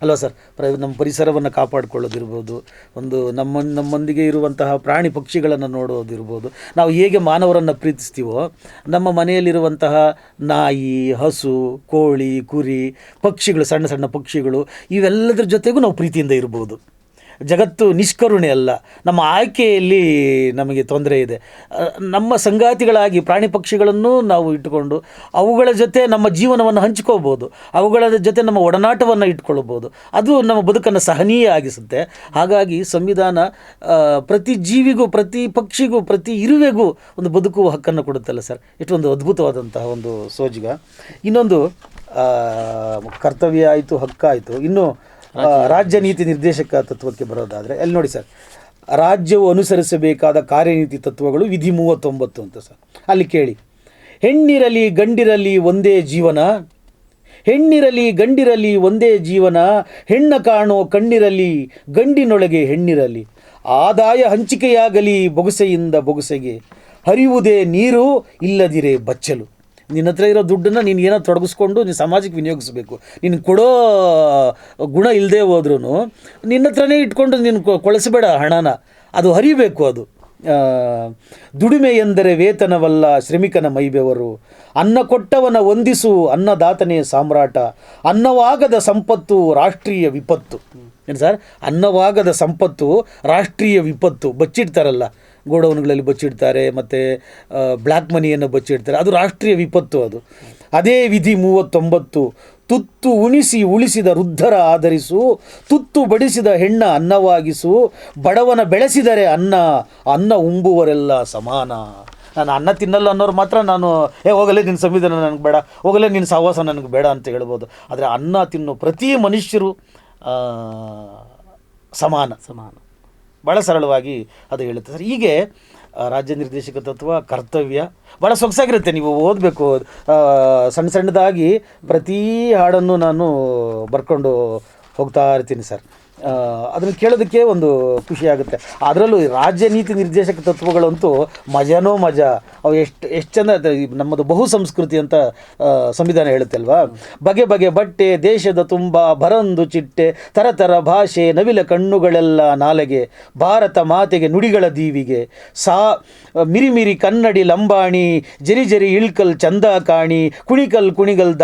ಅಲ್ವಾ ಸರ್. ನಮ್ಮ ಪರಿಸರವನ್ನು ಕಾಪಾಡಿಕೊಳ್ಳೋದಿರ್ಬೋದು, ಒಂದು ನಮ್ಮೊಂದಿಗೆ ಇರುವಂತಹ ಪ್ರಾಣಿ ಪಕ್ಷಿಗಳನ್ನು ನೋಡೋದಿರ್ಬೋದು. ನಾವು ಹೇಗೆ ಮಾನವರನ್ನು ಪ್ರೀತಿಸ್ತೀವೋ ನಮ್ಮ ಮನೆಯಲ್ಲಿರುವಂತಹ ನಾಯಿ, ಹಸು, ಕೋಳಿ, ಕುರಿ, ಪಕ್ಷಿಗಳು, ಸಣ್ಣ ಸಣ್ಣ ಪಕ್ಷಿಗಳು, ಇವೆಲ್ಲದರ ಜೊತೆಗೂ ನಾವು ಪ್ರೀತಿಯಿಂದ ಇರ್ಬೋದು. ಜಗತ್ತು ನಿಷ್ಕರುಣೆ ಅಲ್ಲ. ನಮ್ಮ ಆಯ್ಕೆಯಲ್ಲಿ ನಮಗೆ ತೊಂದರೆ ಇದೆ. ನಮ್ಮ ಸಂಗಾತಿಗಳಾಗಿ ಪ್ರಾಣಿ ಪಕ್ಷಿಗಳನ್ನು ನಾವು ಇಟ್ಟುಕೊಂಡು ಅವುಗಳ ಜೊತೆ ನಮ್ಮ ಜೀವನವನ್ನು ಹಂಚ್ಕೋಬೋದು, ಅವುಗಳ ಜೊತೆ ನಮ್ಮ ಒಡನಾಟವನ್ನು ಇಟ್ಕೊಳ್ಬೋದು. ಅದು ನಮ್ಮ ಬದುಕನ್ನು ಸಹನೀಯ ಆಗಿಸುತ್ತೆ. ಹಾಗಾಗಿ ಸಂವಿಧಾನ ಪ್ರತಿ ಜೀವಿಗೂ, ಪ್ರತಿ ಪಕ್ಷಿಗೂ, ಪ್ರತಿ ಇರುವೆಗೂ ಒಂದು ಬದುಕುವ ಹಕ್ಕನ್ನು ಕೊಡುತ್ತಲ್ಲ ಸರ್. ಇಷ್ಟೊಂದು ಅದ್ಭುತವಾದಂತಹ ಒಂದು ಸೋಜಿಗ. ಇನ್ನೊಂದು ಕರ್ತವ್ಯ ಆಯಿತು, ಹಕ್ಕಾಯಿತು. ಇನ್ನು ರಾಜ್ಯ ನೀತಿ ನಿರ್ದೇಶಕ ತತ್ವಕ್ಕೆ ಬರೋದಾದರೆ ಅಲ್ಲಿ ನೋಡಿ ಸರ್, ರಾಜ್ಯವು ಅನುಸರಿಸಬೇಕಾದ ಕಾರ್ಯನೀತಿ ತತ್ವಗಳು ವಿಧಿ 39 ಅಂತ ಸರ್. ಅಲ್ಲಿ ಕೇಳಿ, ಹೆಣ್ಣಿರಲಿ ಗಂಡಿರಲಿ ಒಂದೇ ಜೀವನ, ಹೆಣ್ಣಿರಲಿ ಗಂಡಿರಲಿ ಒಂದೇ ಜೀವನ, ಹೆಣ್ಣ ಕಾಣೋ ಕಣ್ಣಿರಲಿ ಗಂಡಿನೊಳಗೆ ಹೆಣ್ಣಿರಲಿ, ಆದಾಯ ಹಂಚಿಕೆಯಾಗಲಿ ಬೊಗಸೆಯಿಂದ ಬೊಗಸೆಗೆ, ಹರಿಯುವುದೇ ನೀರು ಇಲ್ಲದಿರೇ ಬಚ್ಚಲು. ನಿನ್ನ ಹತ್ರ ಇರೋ ದುಡ್ಡನ್ನು ನೀನು ಏನೋ ತೊಡಗಿಸ್ಕೊಂಡು ನೀನು ಸಮಾಜಕ್ಕೆ ವಿನಿಯೋಗಿಸ್ಬೇಕು. ನೀನು ಕೊಡೋ ಗುಣ ಇಲ್ಲದೆ ಹೋದ್ರೂ ನಿನ್ನ ಹತ್ರನೇ ಇಟ್ಕೊಂಡು ನೀನು ಕೊಳಿಸಬೇಡ ಹಣನ, ಅದು ಹರಿಬೇಕು. ಅದು ದುಡಿಮೆ ಎಂದರೆ ವೇತನವಲ್ಲ ಶ್ರಮಿಕನ ಮೈಬೆವರು, ಅನ್ನ ಕೊಟ್ಟವನ ವಂದಿಸು ಅನ್ನದಾತನೇ ಸಾಮ್ರಾಟ, ಅನ್ನವಾಗದ ಸಂಪತ್ತು ರಾಷ್ಟ್ರೀಯ ವಿಪತ್ತು. ಏನು ಸರ್, ಅನ್ನವಾಗದ ಸಂಪತ್ತು ರಾಷ್ಟ್ರೀಯ ವಿಪತ್ತು. ಬಚ್ಚಿಡ್ತಾರಲ್ಲ, ಗೋಡೌನ್ಗಳಲ್ಲಿ ಬಚ್ಚಿಡ್ತಾರೆ, ಮತ್ತು ಬ್ಲ್ಯಾಕ್ ಮನಿಯನ್ನು ಬಚ್ಚಿಡ್ತಾರೆ, ಅದು ರಾಷ್ಟ್ರೀಯ ವಿಪತ್ತು. ಅದು ಅದೇ ವಿಧಿ 39, ತುತ್ತು ಉಣಿಸಿ ಉಳಿಸಿದ ವೃದ್ಧರ ಆಧರಿಸು, ತುತ್ತು ಬಡಿಸಿದ ಹೆಣ್ಣ ಅನ್ನವಾಗಿಸು, ಬಡವನ ಬೆಳೆಸಿದರೆ ಅನ್ನ ಉಂಬುವರೆಲ್ಲ ಸಮಾನ. ನಾನು ಅನ್ನ ತಿನ್ನಲ್ಲ ಅನ್ನೋರು ಮಾತ್ರ ನಾನು ಹೋಗಲೇ ನಿನ್ನ ಸಂವಿಧಾನ ನನಗೆ ಬೇಡ, ಹೋಗಲೇ ನಿನ್ನ ಸಹವಾಸ ನನಗೆ ಬೇಡ ಅಂತ ಹೇಳ್ಬೋದು. ಆದರೆ ಅನ್ನ ತಿನ್ನೋ ಪ್ರತಿ ಮನುಷ್ಯರು ಸಮಾನ. ಭಾಳ ಸರಳವಾಗಿ ಅದು ಹೇಳುತ್ತೆ ಸರ್. ಹೀಗೆ ರಾಜ್ಯ ನಿರ್ದೇಶಕ ತತ್ವ, ಕರ್ತವ್ಯ ಭಾಳ ಸೊಗಸಾಗಿರುತ್ತೆ. ನೀವು ಓದಬೇಕು. ಸಣ್ಣ ಸಣ್ಣದಾಗಿ ಪ್ರತಿ ಹಾಡನ್ನು ನಾನು ಬರ್ಕೊಂಡು ಹೋಗ್ತಾ ಇರ್ತೀನಿ ಸರ್. ಅದನ್ನು ಕೇಳೋದಕ್ಕೆ ಒಂದು ಖುಷಿ ಆಗುತ್ತೆ. ಅದರಲ್ಲೂ ರಾಜ್ಯ ನೀತಿ ನಿರ್ದೇಶಕ ತತ್ವಗಳಂತೂ ಮಜಾನೋ ಮಜಾ. ಅವು ಎಷ್ಟು ಚೆಂದ ನಮ್ಮದು ಬಹು ಸಂಸ್ಕೃತಿ ಅಂತ ಸಂವಿಧಾನ ಹೇಳುತ್ತೆ ಅಲ್ವಾ. ಬಗೆ ಬಗೆ ಬಟ್ಟೆ ದೇಶದ ತುಂಬ ಬರಂದು ಚಿಟ್ಟೆ, ತರತರ ಭಾಷೆ ನವಿಲ ಕಣ್ಣುಗಳೆಲ್ಲ ನಾಲೆಗೆ, ಭಾರತ ಮಾತೆಗೆ ನುಡಿಗಳ ದೀವಿಗೆ, ಮಿರಿಮಿರಿ ಕನ್ನಡಿ ಲಂಬಾಣಿ, ಜರಿ ಜರಿ ಇಳ್ಕಲ್ ಚಂದ ಕಾಣಿ, ಕುಣಿಕಲ್ ಕುಣಿಗಲ್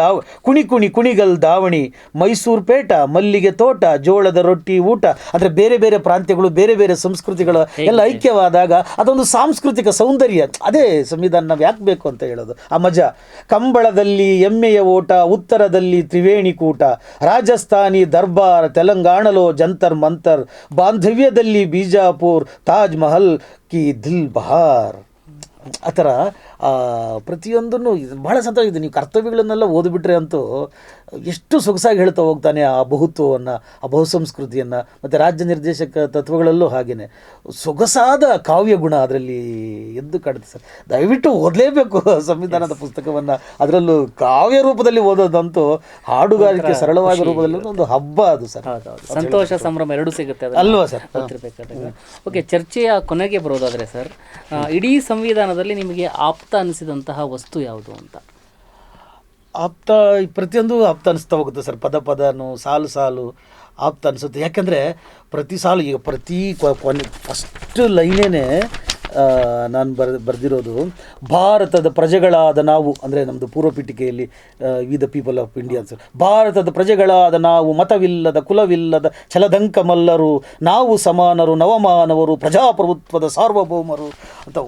ಕುಣಿಗಲ್ ದಾವಣಿ, ಮೈಸೂರು ಪೇಟ ಮಲ್ಲಿಗೆ ತೋಟ, ಜೋಳದ ರೊಟ್ಟಿ ಊಟ. ಅಂದರೆ ಬೇರೆ ಬೇರೆ ಪ್ರಾಂತ್ಯಗಳು ಬೇರೆ ಬೇರೆ ಸಂಸ್ಕೃತಿಗಳು ಎಲ್ಲ ಐಕ್ಯವಾದಾಗ ಅದೊಂದು ಸಾಂಸ್ಕೃತಿಕ ಸೌಂದರ್ಯ. ಅದೇ ಸಂವಿಧಾನ ನಾವು ಯಾಕೆ ಬೇಕು ಅಂತ ಹೇಳೋದು, ಆ ಮಜಾ. ಕಂಬಳದಲ್ಲಿ ಎಮ್ಮೆಯ ಓಟ, ಉತ್ತರದಲ್ಲಿ ತ್ರಿವೇಣಿ ಕೂಟ, ರಾಜಸ್ಥಾನಿ ದರ್ಬಾರ್, ತೆಲಂಗಾಣಲೋ ಜಂತರ್ ಮಂತರ್, ಬಾಂಧವ್ಯದಲ್ಲಿ ಬಿಜಾಪುರ್, ತಾಜ್ ಮಹಲ್ ಕಿ ದಿಲ್ ಬಹಾರ್. ಆ ಥರ ಪ್ರತಿಯೊಂದನ್ನು ಭಾಳ ಸಂತೋಷ ಇದೆ. ನೀವು ಕರ್ತವ್ಯಗಳನ್ನೆಲ್ಲ ಓದಿಬಿಟ್ರೆ ಅಂತೂ ಎಷ್ಟು ಸೊಗಸಾಗಿ ಹೇಳ್ತಾ ಹೋಗ್ತಾನೆ ಆ ಬಹುತ್ವವನ್ನು, ಆ ಬಹುಸಂಸ್ಕೃತಿಯನ್ನು. ಮತ್ತು ರಾಜ್ಯ ನಿರ್ದೇಶಕ ತತ್ವಗಳಲ್ಲೂ ಹಾಗೆಯೇ ಸೊಗಸಾದ ಕಾವ್ಯ ಗುಣ ಅದರಲ್ಲಿ ಎದ್ದು ಕಾಡುತ್ತೆ ಸರ್. ದಯವಿಟ್ಟು ಓದಲೇಬೇಕು ಸಂವಿಧಾನದ ಪುಸ್ತಕವನ್ನು. ಅದರಲ್ಲೂ ಕಾವ್ಯ ರೂಪದಲ್ಲಿ ಓದೋದಂತೂ ಹಾಡುಗಾರಿಕೆ ಸರಳವಾದ ರೂಪದಲ್ಲಿ ಒಂದು ಹಬ್ಬ ಅದು ಸರ್. ಸಂತೋಷ ಸಂಭ್ರಮ ಎರಡೂ ಸಿಗುತ್ತೆ ಅಲ್ವಾ ಸರ್. ಓಕೆ, ಚರ್ಚೆಯ ಕೊನೆಗೆ ಬರೋದಾದರೆ ಸರ್, ಇಡೀ ಸಂವಿಧಾನದಲ್ಲಿ ನಿಮಗೆ ಆಪ್ತ ಅನಿಸಿದಂತಹ ವಸ್ತು ಯಾವುದು ಅಂತ? ಆಪ್ತ ಪ್ರತಿಯೊಂದು ಆಪ್ತ ಅನಿಸ್ತಾ ಹೋಗುತ್ತೆ ಸರ್. ಪದ ಪದನು ಸಾಲು ಸಾಲು ಆಪ್ತ ಅನಿಸುತ್ತೆ. ಯಾಕೆಂದರೆ ಪ್ರತಿ ಸಾಲು ಈಗ ಪ್ರತಿ ಕೊನೆ ಫಸ್ಟ್ ಲೈನೇ ನಾನು ಬರೆದಿರೋದು, ಭಾರತದ ಪ್ರಜೆಗಳಾದ ನಾವು, ಅಂದರೆ ನಮ್ಮದು ಪೂರ್ವ ಪೀಠಿಕೆಯಲ್ಲಿ we the people of Indians, ಭಾರತದ ಪ್ರಜೆಗಳಾದ ನಾವು ಮತವಿಲ್ಲದ ಕುಲವಿಲ್ಲದ ಛಲದಂಕ ಮಲ್ಲರು, ನಾವು ಸಮಾನರು ನವಮಾನವರು, ಪ್ರಜಾಪ್ರಭುತ್ವದ ಸಾರ್ವಭೌಮರು ಅಂತ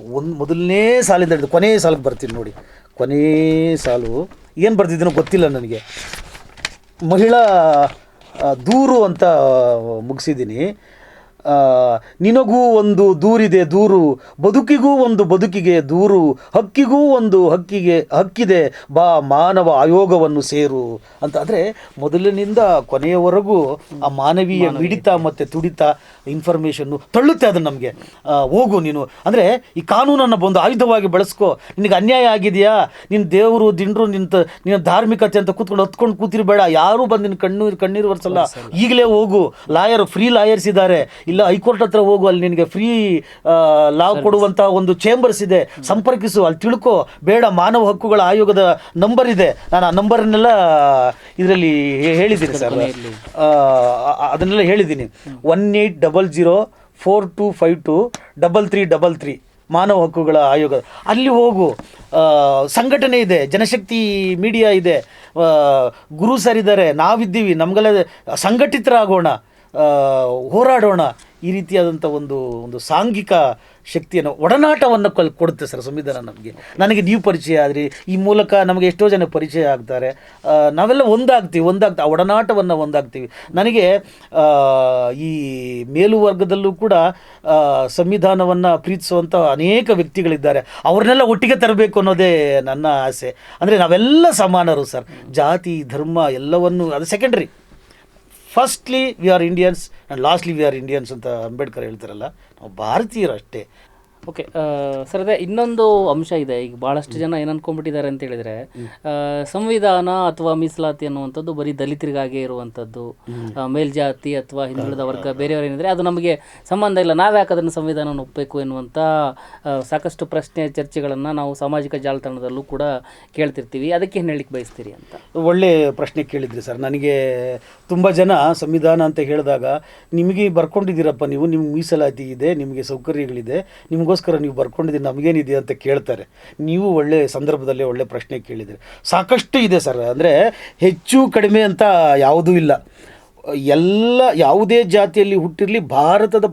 ಮೊದಲನೇ ಸಾಲಿಂದ ಹಿಡಿದು ಕೊನೆಯ ಸಾಲಿಗೆ ಬರ್ತೀನಿ ನೋಡಿ. ಕೊನೆಯ ಸಾಲು ಏನು ಬರ್ತಿದ್ದೀನೋ ಗೊತ್ತಿಲ್ಲ ನನಗೆ. ಮಹಿಳಾ ದೂರು ಅಂತ ಮುಗಿಸಿದ್ದೀನಿ. ನಿನಗೂ ಒಂದು ದೂರಿದೆ ದೂರು, ಬದುಕಿಗೂ ಒಂದು ಬದುಕಿಗೆ ದೂರು, ಹಕ್ಕಿಗೂ ಒಂದು ಹಕ್ಕಿದೆ ಬಾ ಮಾನವ ಆಯೋಗವನ್ನು ಸೇರು ಅಂತ. ಅಂದರೆ ಮೊದಲಿನಿಂದ ಕೊನೆಯವರೆಗೂ ಆ ಮಾನವೀಯ ಮಿಡಿತ ಮತ್ತು ತುಡಿತ ಇನ್ಫಾರ್ಮೇಷನ್ನು ತಳ್ಳುತ್ತೆ ಅದನ್ನು ನಮಗೆ. ಹೋಗು ನೀನು, ಅಂದರೆ ಈ ಕಾನೂನನ್ನು ಬಂದು ಆಯುಧವಾಗಿ ಬಳಸ್ಕೊ, ನಿನಗೆ ಅನ್ಯಾಯ ಆಗಿದೆಯಾ, ನಿನ್ನ ದೇವರು ದಿಂಡ್ರು ನಿನ್ನ ಧಾರ್ಮಿಕತೆ ಅಂತ ಹತ್ಕೊಂಡು ಕೂತಿರಬೇಡ, ಯಾರೂ ಬಂದು ನಿನ್ನ ಕಣ್ಣೀರು ಒರೆಸಲ್ಲ. ಈಗಲೇ ಹೋಗು, ಫ್ರೀ ಲಾಯರ್ಸ್ ಇದ್ದಾರೆ, ಇಲ್ಲ ಹೈಕೋರ್ಟ್ ಹತ್ರ ಹೋಗು, ಅಲ್ಲಿ ನಿನಗೆ ಫ್ರೀ ಲಾ ಕೊಡುವಂಥ ಒಂದು ಚೇಂಬರ್ಸ್ ಇದೆ, ಸಂಪರ್ಕಿಸು, ಅಲ್ಲಿ ತಿಳ್ಕೊ. ಬೇಡ, ಮಾನವ ಹಕ್ಕುಗಳ ಆಯೋಗದ ನಂಬರ್ ಇದೆ, ನಾನು ಆ ನಂಬರನ್ನೆಲ್ಲ ಇದರಲ್ಲಿ ಹೇಳಿದ್ದೀನಿ ಸರ್. ಅದನ್ನೆಲ್ಲ ಹೇಳಿದ್ದೀನಿ. 180042523333 ಮಾನವ ಹಕ್ಕುಗಳ ಆಯೋಗ. ಅಲ್ಲಿ ಹೋಗು. ಸಂಘಟನೆ ಇದೆ, ಜನಶಕ್ತಿ ಮೀಡಿಯಾ ಇದೆ, ಗುರು ಸರ್ ಇದ್ದಾರೆ, ನಾವಿದ್ದೀವಿ, ನಮಗೆಲ್ಲ ಸಂಘಟಿತರಾಗೋಣ, ಹೋರಾಡೋಣ. ಈ ರೀತಿಯಾದಂಥ ಒಂದು ಸಾಂಘಿಕ ಶಕ್ತಿಯನ್ನು, ಒಡನಾಟವನ್ನು ಕೊಡುತ್ತೆ ಸರ್ ಸಂವಿಧಾನ ನಮಗೆ. ನನಗೆ ನೀವು ಪರಿಚಯ ಆದರೆ ಈ ಮೂಲಕ ನಮಗೆ ಎಷ್ಟೋ ಜನ ಪರಿಚಯ ಆಗ್ತಾರೆ, ನಾವೆಲ್ಲ ಒಂದಾಗ್ತೀವಿ, ಆ ಒಡನಾಟವನ್ನು ಒಂದಾಗ್ತೀವಿ. ನನಗೆ ಈ ಮೇಲುವರ್ಗದಲ್ಲೂ ಕೂಡ ಸಂವಿಧಾನವನ್ನು ಪ್ರೀತಿಸುವಂಥ ಅನೇಕ ವ್ಯಕ್ತಿಗಳಿದ್ದಾರೆ. ಅವ್ರನ್ನೆಲ್ಲ ಒಟ್ಟಿಗೆ ತರಬೇಕು ಅನ್ನೋದೇ ನನ್ನ ಆಸೆ. ಅಂದರೆ ನಾವೆಲ್ಲ ಸಮಾನರು ಸರ್, ಜಾತಿ ಧರ್ಮ ಎಲ್ಲವನ್ನು ಅದು secondary. Firstly we are Indians and lastly we are Indians ಅಂತ ಅಂಬೇಡ್ಕರ್ ಹೇಳ್ತಾರಲ್ಲ, ನಾವು ಭಾರತೀಯರು ಅಷ್ಟೇ. ಓಕೆ ಸರ್, ಅದೇ ಇನ್ನೊಂದು ಅಂಶ ಇದೆ. ಈಗ ಭಾಳಷ್ಟು ಜನ ಏನು ಅನ್ಕೊಂಡ್ಬಿಟ್ಟಿದ್ದಾರೆ ಅಂತ ಹೇಳಿದರೆ, ಸಂವಿಧಾನ ಅಥವಾ ಮೀಸಲಾತಿ ಅನ್ನುವಂಥದ್ದು ಬರೀ ದಲಿತರಿಗಾಗೇ ಇರುವಂಥದ್ದು, ಮೇಲ್ಜಾತಿ ಅಥವಾ ಹಿಂದುಳಿದ ವರ್ಗ ಬೇರೆಯವರು ಏನಿದ್ರೆ ಅದು ನಮಗೆ ಸಂಬಂಧ ಇಲ್ಲ, ನಾವು ಯಾಕೆ ಅದನ್ನು ಸಂವಿಧಾನವನ್ನು ಒಪ್ಪಬೇಕು ಎನ್ನುವಂಥ ಸಾಕಷ್ಟು ಪ್ರಶ್ನೆ ಚರ್ಚೆಗಳನ್ನು ನಾವು ಸಾಮಾಜಿಕ ಜಾಲತಾಣದಲ್ಲೂ ಕೂಡ ಕೇಳ್ತಿರ್ತೀವಿ. ಅದಕ್ಕೆ ಏನು ಹೇಳಲಿಕ್ಕೆ ಬಯಸ್ತೀರಿ ಅಂತ? ಒಳ್ಳೆ ಪ್ರಶ್ನೆ ಕೇಳಿದ್ರಿ ಸರ್. ನನಗೆ ತುಂಬ ಜನ ಸಂವಿಧಾನ ಅಂತ ಹೇಳಿದಾಗ, ನಿಮಗೆ ಬರ್ಕೊಂಡಿದ್ದೀರಪ್ಪ ನೀವು, ನಿಮ್ಗೆ ಮೀಸಲಾತಿ ಇದೆ, ನಿಮಗೆ ಸೌಕರ್ಯಗಳಿದೆ, ನಿಮಗೋಸ್ಕರ ನೀವು ಬರ್ಕೊಂಡಿದ್ದೀರಿ, ನಮಗೇನಿದೆ ಅಂತ ಕೇಳ್ತಾರೆ. ನೀವು ಒಳ್ಳೆ ಸಂದರ್ಭದಲ್ಲಿ ಒಳ್ಳೆ ಪ್ರಶ್ನೆ ಕೇಳಿದರೆ, ಸಾಕಷ್ಟು ಇದೆ ಸರ್. ಅಂದರೆ ಹೆಚ್ಚು ಕಡಿಮೆ ಅಂತ ಯಾವುದೂ ಇಲ್ಲ. ಯಾವುದೇ ಜಾತಿಯಲ್ಲಿ ಹುಟ್ಟಿರಲಿ, ಭಾರತದ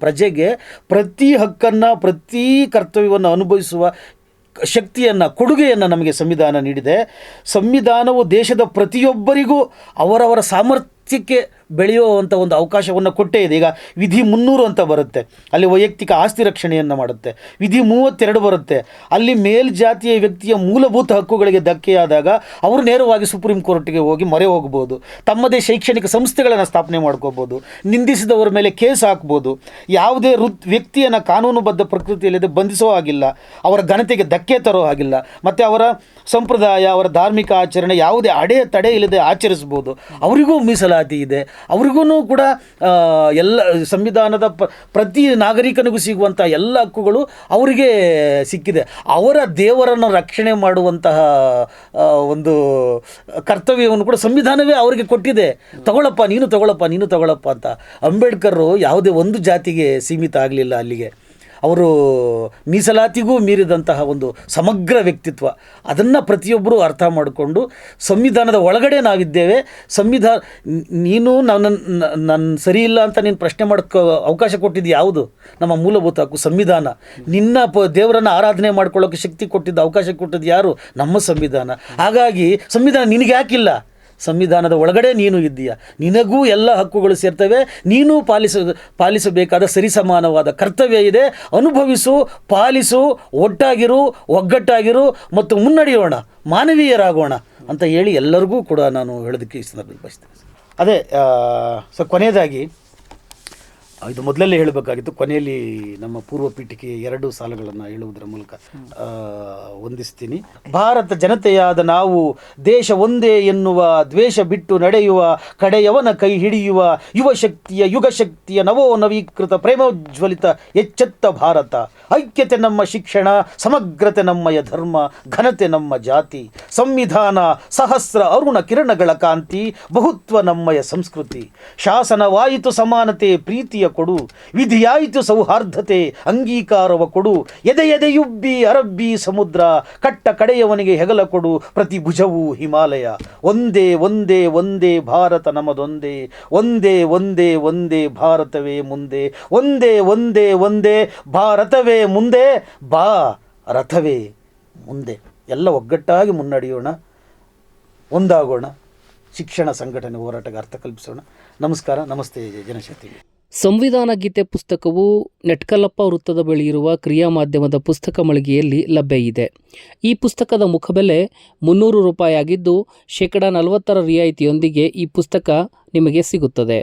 ಪ್ರಜೆಗೆ ಪ್ರತಿ ಹಕ್ಕನ್ನು ಪ್ರತಿ ಕರ್ತವ್ಯವನ್ನು ಅನುಭವಿಸುವ ಶಕ್ತಿಯನ್ನು, ಕೊಡುಗೆಯನ್ನು ನಮಗೆ ಸಂವಿಧಾನ ನೀಡಿದೆ. ಸಂವಿಧಾನವು ದೇಶದ ಪ್ರತಿಯೊಬ್ಬರಿಗೂ ಅವರವರ ಸಾಮರ್ಥ್ಯಕ್ಕೆ ಬೆಳೆಯುವಂಥ ಒಂದು ಅವಕಾಶವನ್ನು ಕೊಟ್ಟೇ ಇದೆ. ಈಗ ವಿಧಿ 300 ಅಂತ ಬರುತ್ತೆ, ಅಲ್ಲಿ ವೈಯಕ್ತಿಕ ಆಸ್ತಿ ರಕ್ಷಣೆಯನ್ನು ಮಾಡುತ್ತೆ. ವಿಧಿ 32 ಬರುತ್ತೆ, ಅಲ್ಲಿ ಮೇಲ್ಜಾತಿಯ ವ್ಯಕ್ತಿಯ ಮೂಲಭೂತ ಹಕ್ಕುಗಳಿಗೆ ಧಕ್ಕೆಯಾದಾಗ ಅವರು ನೇರವಾಗಿ ಸುಪ್ರೀಂ ಕೋರ್ಟ್ಗೆ ಹೋಗಿ ಮೊರೆ ಹೋಗ್ಬೋದು, ತಮ್ಮದೇ ಶೈಕ್ಷಣಿಕ ಸಂಸ್ಥೆಗಳನ್ನು ಸ್ಥಾಪನೆ ಮಾಡ್ಕೋಬೋದು, ನಿಂದಿಸಿದವರ ಮೇಲೆ ಕೇಸ್ ಹಾಕ್ಬೋದು, ಯಾವುದೇ ವ್ಯಕ್ತಿಯನ್ನು ಕಾನೂನುಬದ್ಧ ಪ್ರಕೃತಿಯಲ್ಲಿದೆ ಬಂಧಿಸೋ ಹಾಗಿಲ್ಲ, ಅವರ ಘನತೆಗೆ ಧಕ್ಕೆ ತರೋ ಹಾಗಿಲ್ಲ, ಮತ್ತು ಅವರ ಸಂಪ್ರದಾಯ, ಅವರ ಧಾರ್ಮಿಕ ಆಚರಣೆ ಯಾವುದೇ ತಡೆ ಇಲ್ಲದೆ ಆಚರಿಸ್ಬೋದು. ಅವರಿಗೂ ಮೀಸಲಾತಿ ಇದೆ. ಅವ್ರಿಗೂ ಕೂಡ ಎಲ್ಲ ಸಂವಿಧಾನದ ಪ್ರತಿ ನಾಗರಿಕನಿಗೂ ಸಿಗುವಂಥ ಎಲ್ಲ ಹಕ್ಕುಗಳು ಅವರಿಗೆ ಸಿಕ್ಕಿದೆ. ಅವರ ದೇವರನ್ನು ರಕ್ಷಣೆ ಮಾಡುವಂತಹ ಒಂದು ಕರ್ತವ್ಯವನ್ನು ಕೂಡ ಸಂವಿಧಾನವೇ ಅವರಿಗೆ ಕೊಟ್ಟಿದೆ. ತಗೊಳ್ಳಪ್ಪ ನೀನು ತಗೊಳ್ಳಪ್ಪ ಅಂತ. ಅಂಬೇಡ್ಕರ್ ಯಾವುದೇ ಒಂದು ಜಾತಿಗೆ ಸೀಮಿತ ಆಗಲಿಲ್ಲ. ಅಲ್ಲಿಗೆ ಅವರು ಮೀಸಲಾತಿಗೂ ಮೀರಿದಂತಹ ಒಂದು ಸಮಗ್ರ ವ್ಯಕ್ತಿತ್ವ. ಅದನ್ನು ಪ್ರತಿಯೊಬ್ಬರೂ ಅರ್ಥ ಮಾಡಿಕೊಂಡು ಸಂವಿಧಾನದ ಒಳಗಡೆ ನಾವಿದ್ದೇವೆ. ನೀನು ನನ್ನ ಸರಿ ಇಲ್ಲ ಅಂತ ನೀನು ಪ್ರಶ್ನೆ ಮಾಡೋಕ್ಕೆ ಅವಕಾಶ ಕೊಟ್ಟಿದ್ದು ಯಾವುದು? ನಮ್ಮ ಮೂಲಭೂತ ಹಕ್ಕು ಸಂವಿಧಾನ. ನಿನ್ನ ದೇವರನ್ನು ಆರಾಧನೆ ಮಾಡ್ಕೊಳ್ಳೋಕ್ಕೆ ಶಕ್ತಿ ಕೊಟ್ಟಿದ್ದು, ಅವಕಾಶ ಕೊಟ್ಟಿದ್ದು ಯಾರು? ನಮ್ಮ ಸಂವಿಧಾನ. ಹಾಗಾಗಿ ಸಂವಿಧಾನ ನಿನಗೆ ಯಾಕಿಲ್ಲ? ಸಂವಿಧಾನದ ಒಳಗಡೆ ನೀನು ಇದ್ದೀಯ, ನಿನಗೂ ಎಲ್ಲ ಹಕ್ಕುಗಳು ಸೇರ್ತವೆ. ನೀನು ಪಾಲಿಸಬೇಕಾದ ಸರಿಸಮಾನವಾದ ಕರ್ತವ್ಯ ಇದೆ. ಅನುಭವಿಸು, ಪಾಲಿಸು, ಒಟ್ಟಾಗಿರು, ಒಗ್ಗಟ್ಟಾಗಿರು ಮತ್ತು ಮುನ್ನಡೆಯೋಣ, ಮಾನವೀಯರಾಗೋಣ ಅಂತ ಹೇಳಿ ಎಲ್ಲರಿಗೂ ಕೂಡ ನಾನು ಹೇಳೋದಕ್ಕೆ ಈ ಸಂದರ್ಭದಲ್ಲಿ ಬಯಸ್ತೇನೆ. ಅದೇ ಕೊನೆಯದಾಗಿ ಇದು ಮೊದಲಲ್ಲೇ ಹೇಳಬೇಕಾಗಿತ್ತು, ಕೊನೆಯಲ್ಲಿ ನಮ್ಮ ಪೂರ್ವ ಪೀಠಿಕೆ 2 ಸಾಲುಗಳನ್ನು ಹೇಳುವುದರ ಮೂಲಕ ವಂದಿಸ್ತೀನಿ. ಭಾರತ ಜನತೆಯಾದ ನಾವು ದೇಶ ಒಂದೇ ಎನ್ನುವ ದ್ವೇಷ ಬಿಟ್ಟು ನಡೆಯುವ, ಕಡೆಯವನ ಕೈ ಹಿಡಿಯುವ ಯುಗ ಶಕ್ತಿಯ ನವೀಕೃತ ಪ್ರೇಮೋಜ್ವಲಿತ ಎಚ್ಚೆತ್ತ ಭಾರತ. ಐಕ್ಯತೆ ನಮ್ಮ ಶಿಕ್ಷಣ, ಸಮಗ್ರತೆ ನಮ್ಮಯ ಧರ್ಮ, ಘನತೆ ನಮ್ಮ ಜಾತಿ. ಸಂವಿಧಾನ ಸಹಸ್ರ ಅರುಣ ಕಿರಣಗಳ ಕಾಂತಿ, ಬಹುತ್ವ ನಮ್ಮಯ ಸಂಸ್ಕೃತಿ. ಶಾಸನವಾಯಿತು ಸಮಾನತೆ ಪ್ರೀತಿಯ ಕೊಡು, ವಿಧಿಯಾಯಿತು ಸೌಹಾರ್ದತೆ ಅಂಗೀಕಾರವ ಕೊಡು. ಎದೆಯುಬ್ಬಿ ಅರಬ್ಬಿ ಸಮುದ್ರ, ಕಟ್ಟ ಕಡೆಯವನಿಗೆ ಹೆಗಲ ಕೊಡು, ಪ್ರತಿ ಭುಜವೂ ಹಿಮಾಲಯ. ಒಂದೇ ಒಂದೇ ಒಂದೇ ಭಾರತ ನಮದೊಂದೇ, ಒಂದೇ ಒಂದೇ ಒಂದೇ ಭಾರತವೇ ಮುಂದೆ. ಒಂದೇ ಒಂದೇ ಒಂದೇ ಭಾರತವೇ ಮುಂದೆ, ಬಾ ರಥವೇ ಮುಂದೆ. ಎಲ್ಲ ಒಗ್ಗಟ್ಟಾಗಿ ಮುನ್ನಡೆಯೋಣ, ಒಂದಾಗೋಣ, ಶಿಕ್ಷಣ ಸಂಘಟನೆ ಹೋರಾಟಕ್ಕೆ ಅರ್ಥ ಕಲ್ಪಿಸೋಣ. ನಮಸ್ಕಾರ, ನಮಸ್ತೆ ಜನಶಕ್ತಿ. ಸಂವಿಧಾನ ಗೀತೆ ಪುಸ್ತಕವು ನೆಟ್ಕಲ್ಲಪ್ಪ ವೃತ್ತದ ಬಳಿ ಇರುವ ಕ್ರಿಯಾ ಮಾಧ್ಯಮದ ಪುಸ್ತಕ ಮಳಿಗೆಯಲ್ಲಿ ಲಭ್ಯ ಇದೆ. ಈ ಪುಸ್ತಕದ ಮುಖಬೆಲೆ 300 ರೂಪಾಯಿ ಆಗಿದ್ದು, ಶೇಕಡ 40 ರಿಯಾಯಿತಿಯೊಂದಿಗೆ ಈ ಪುಸ್ತಕ ನಿಮಗೆ ಸಿಗುತ್ತದೆ.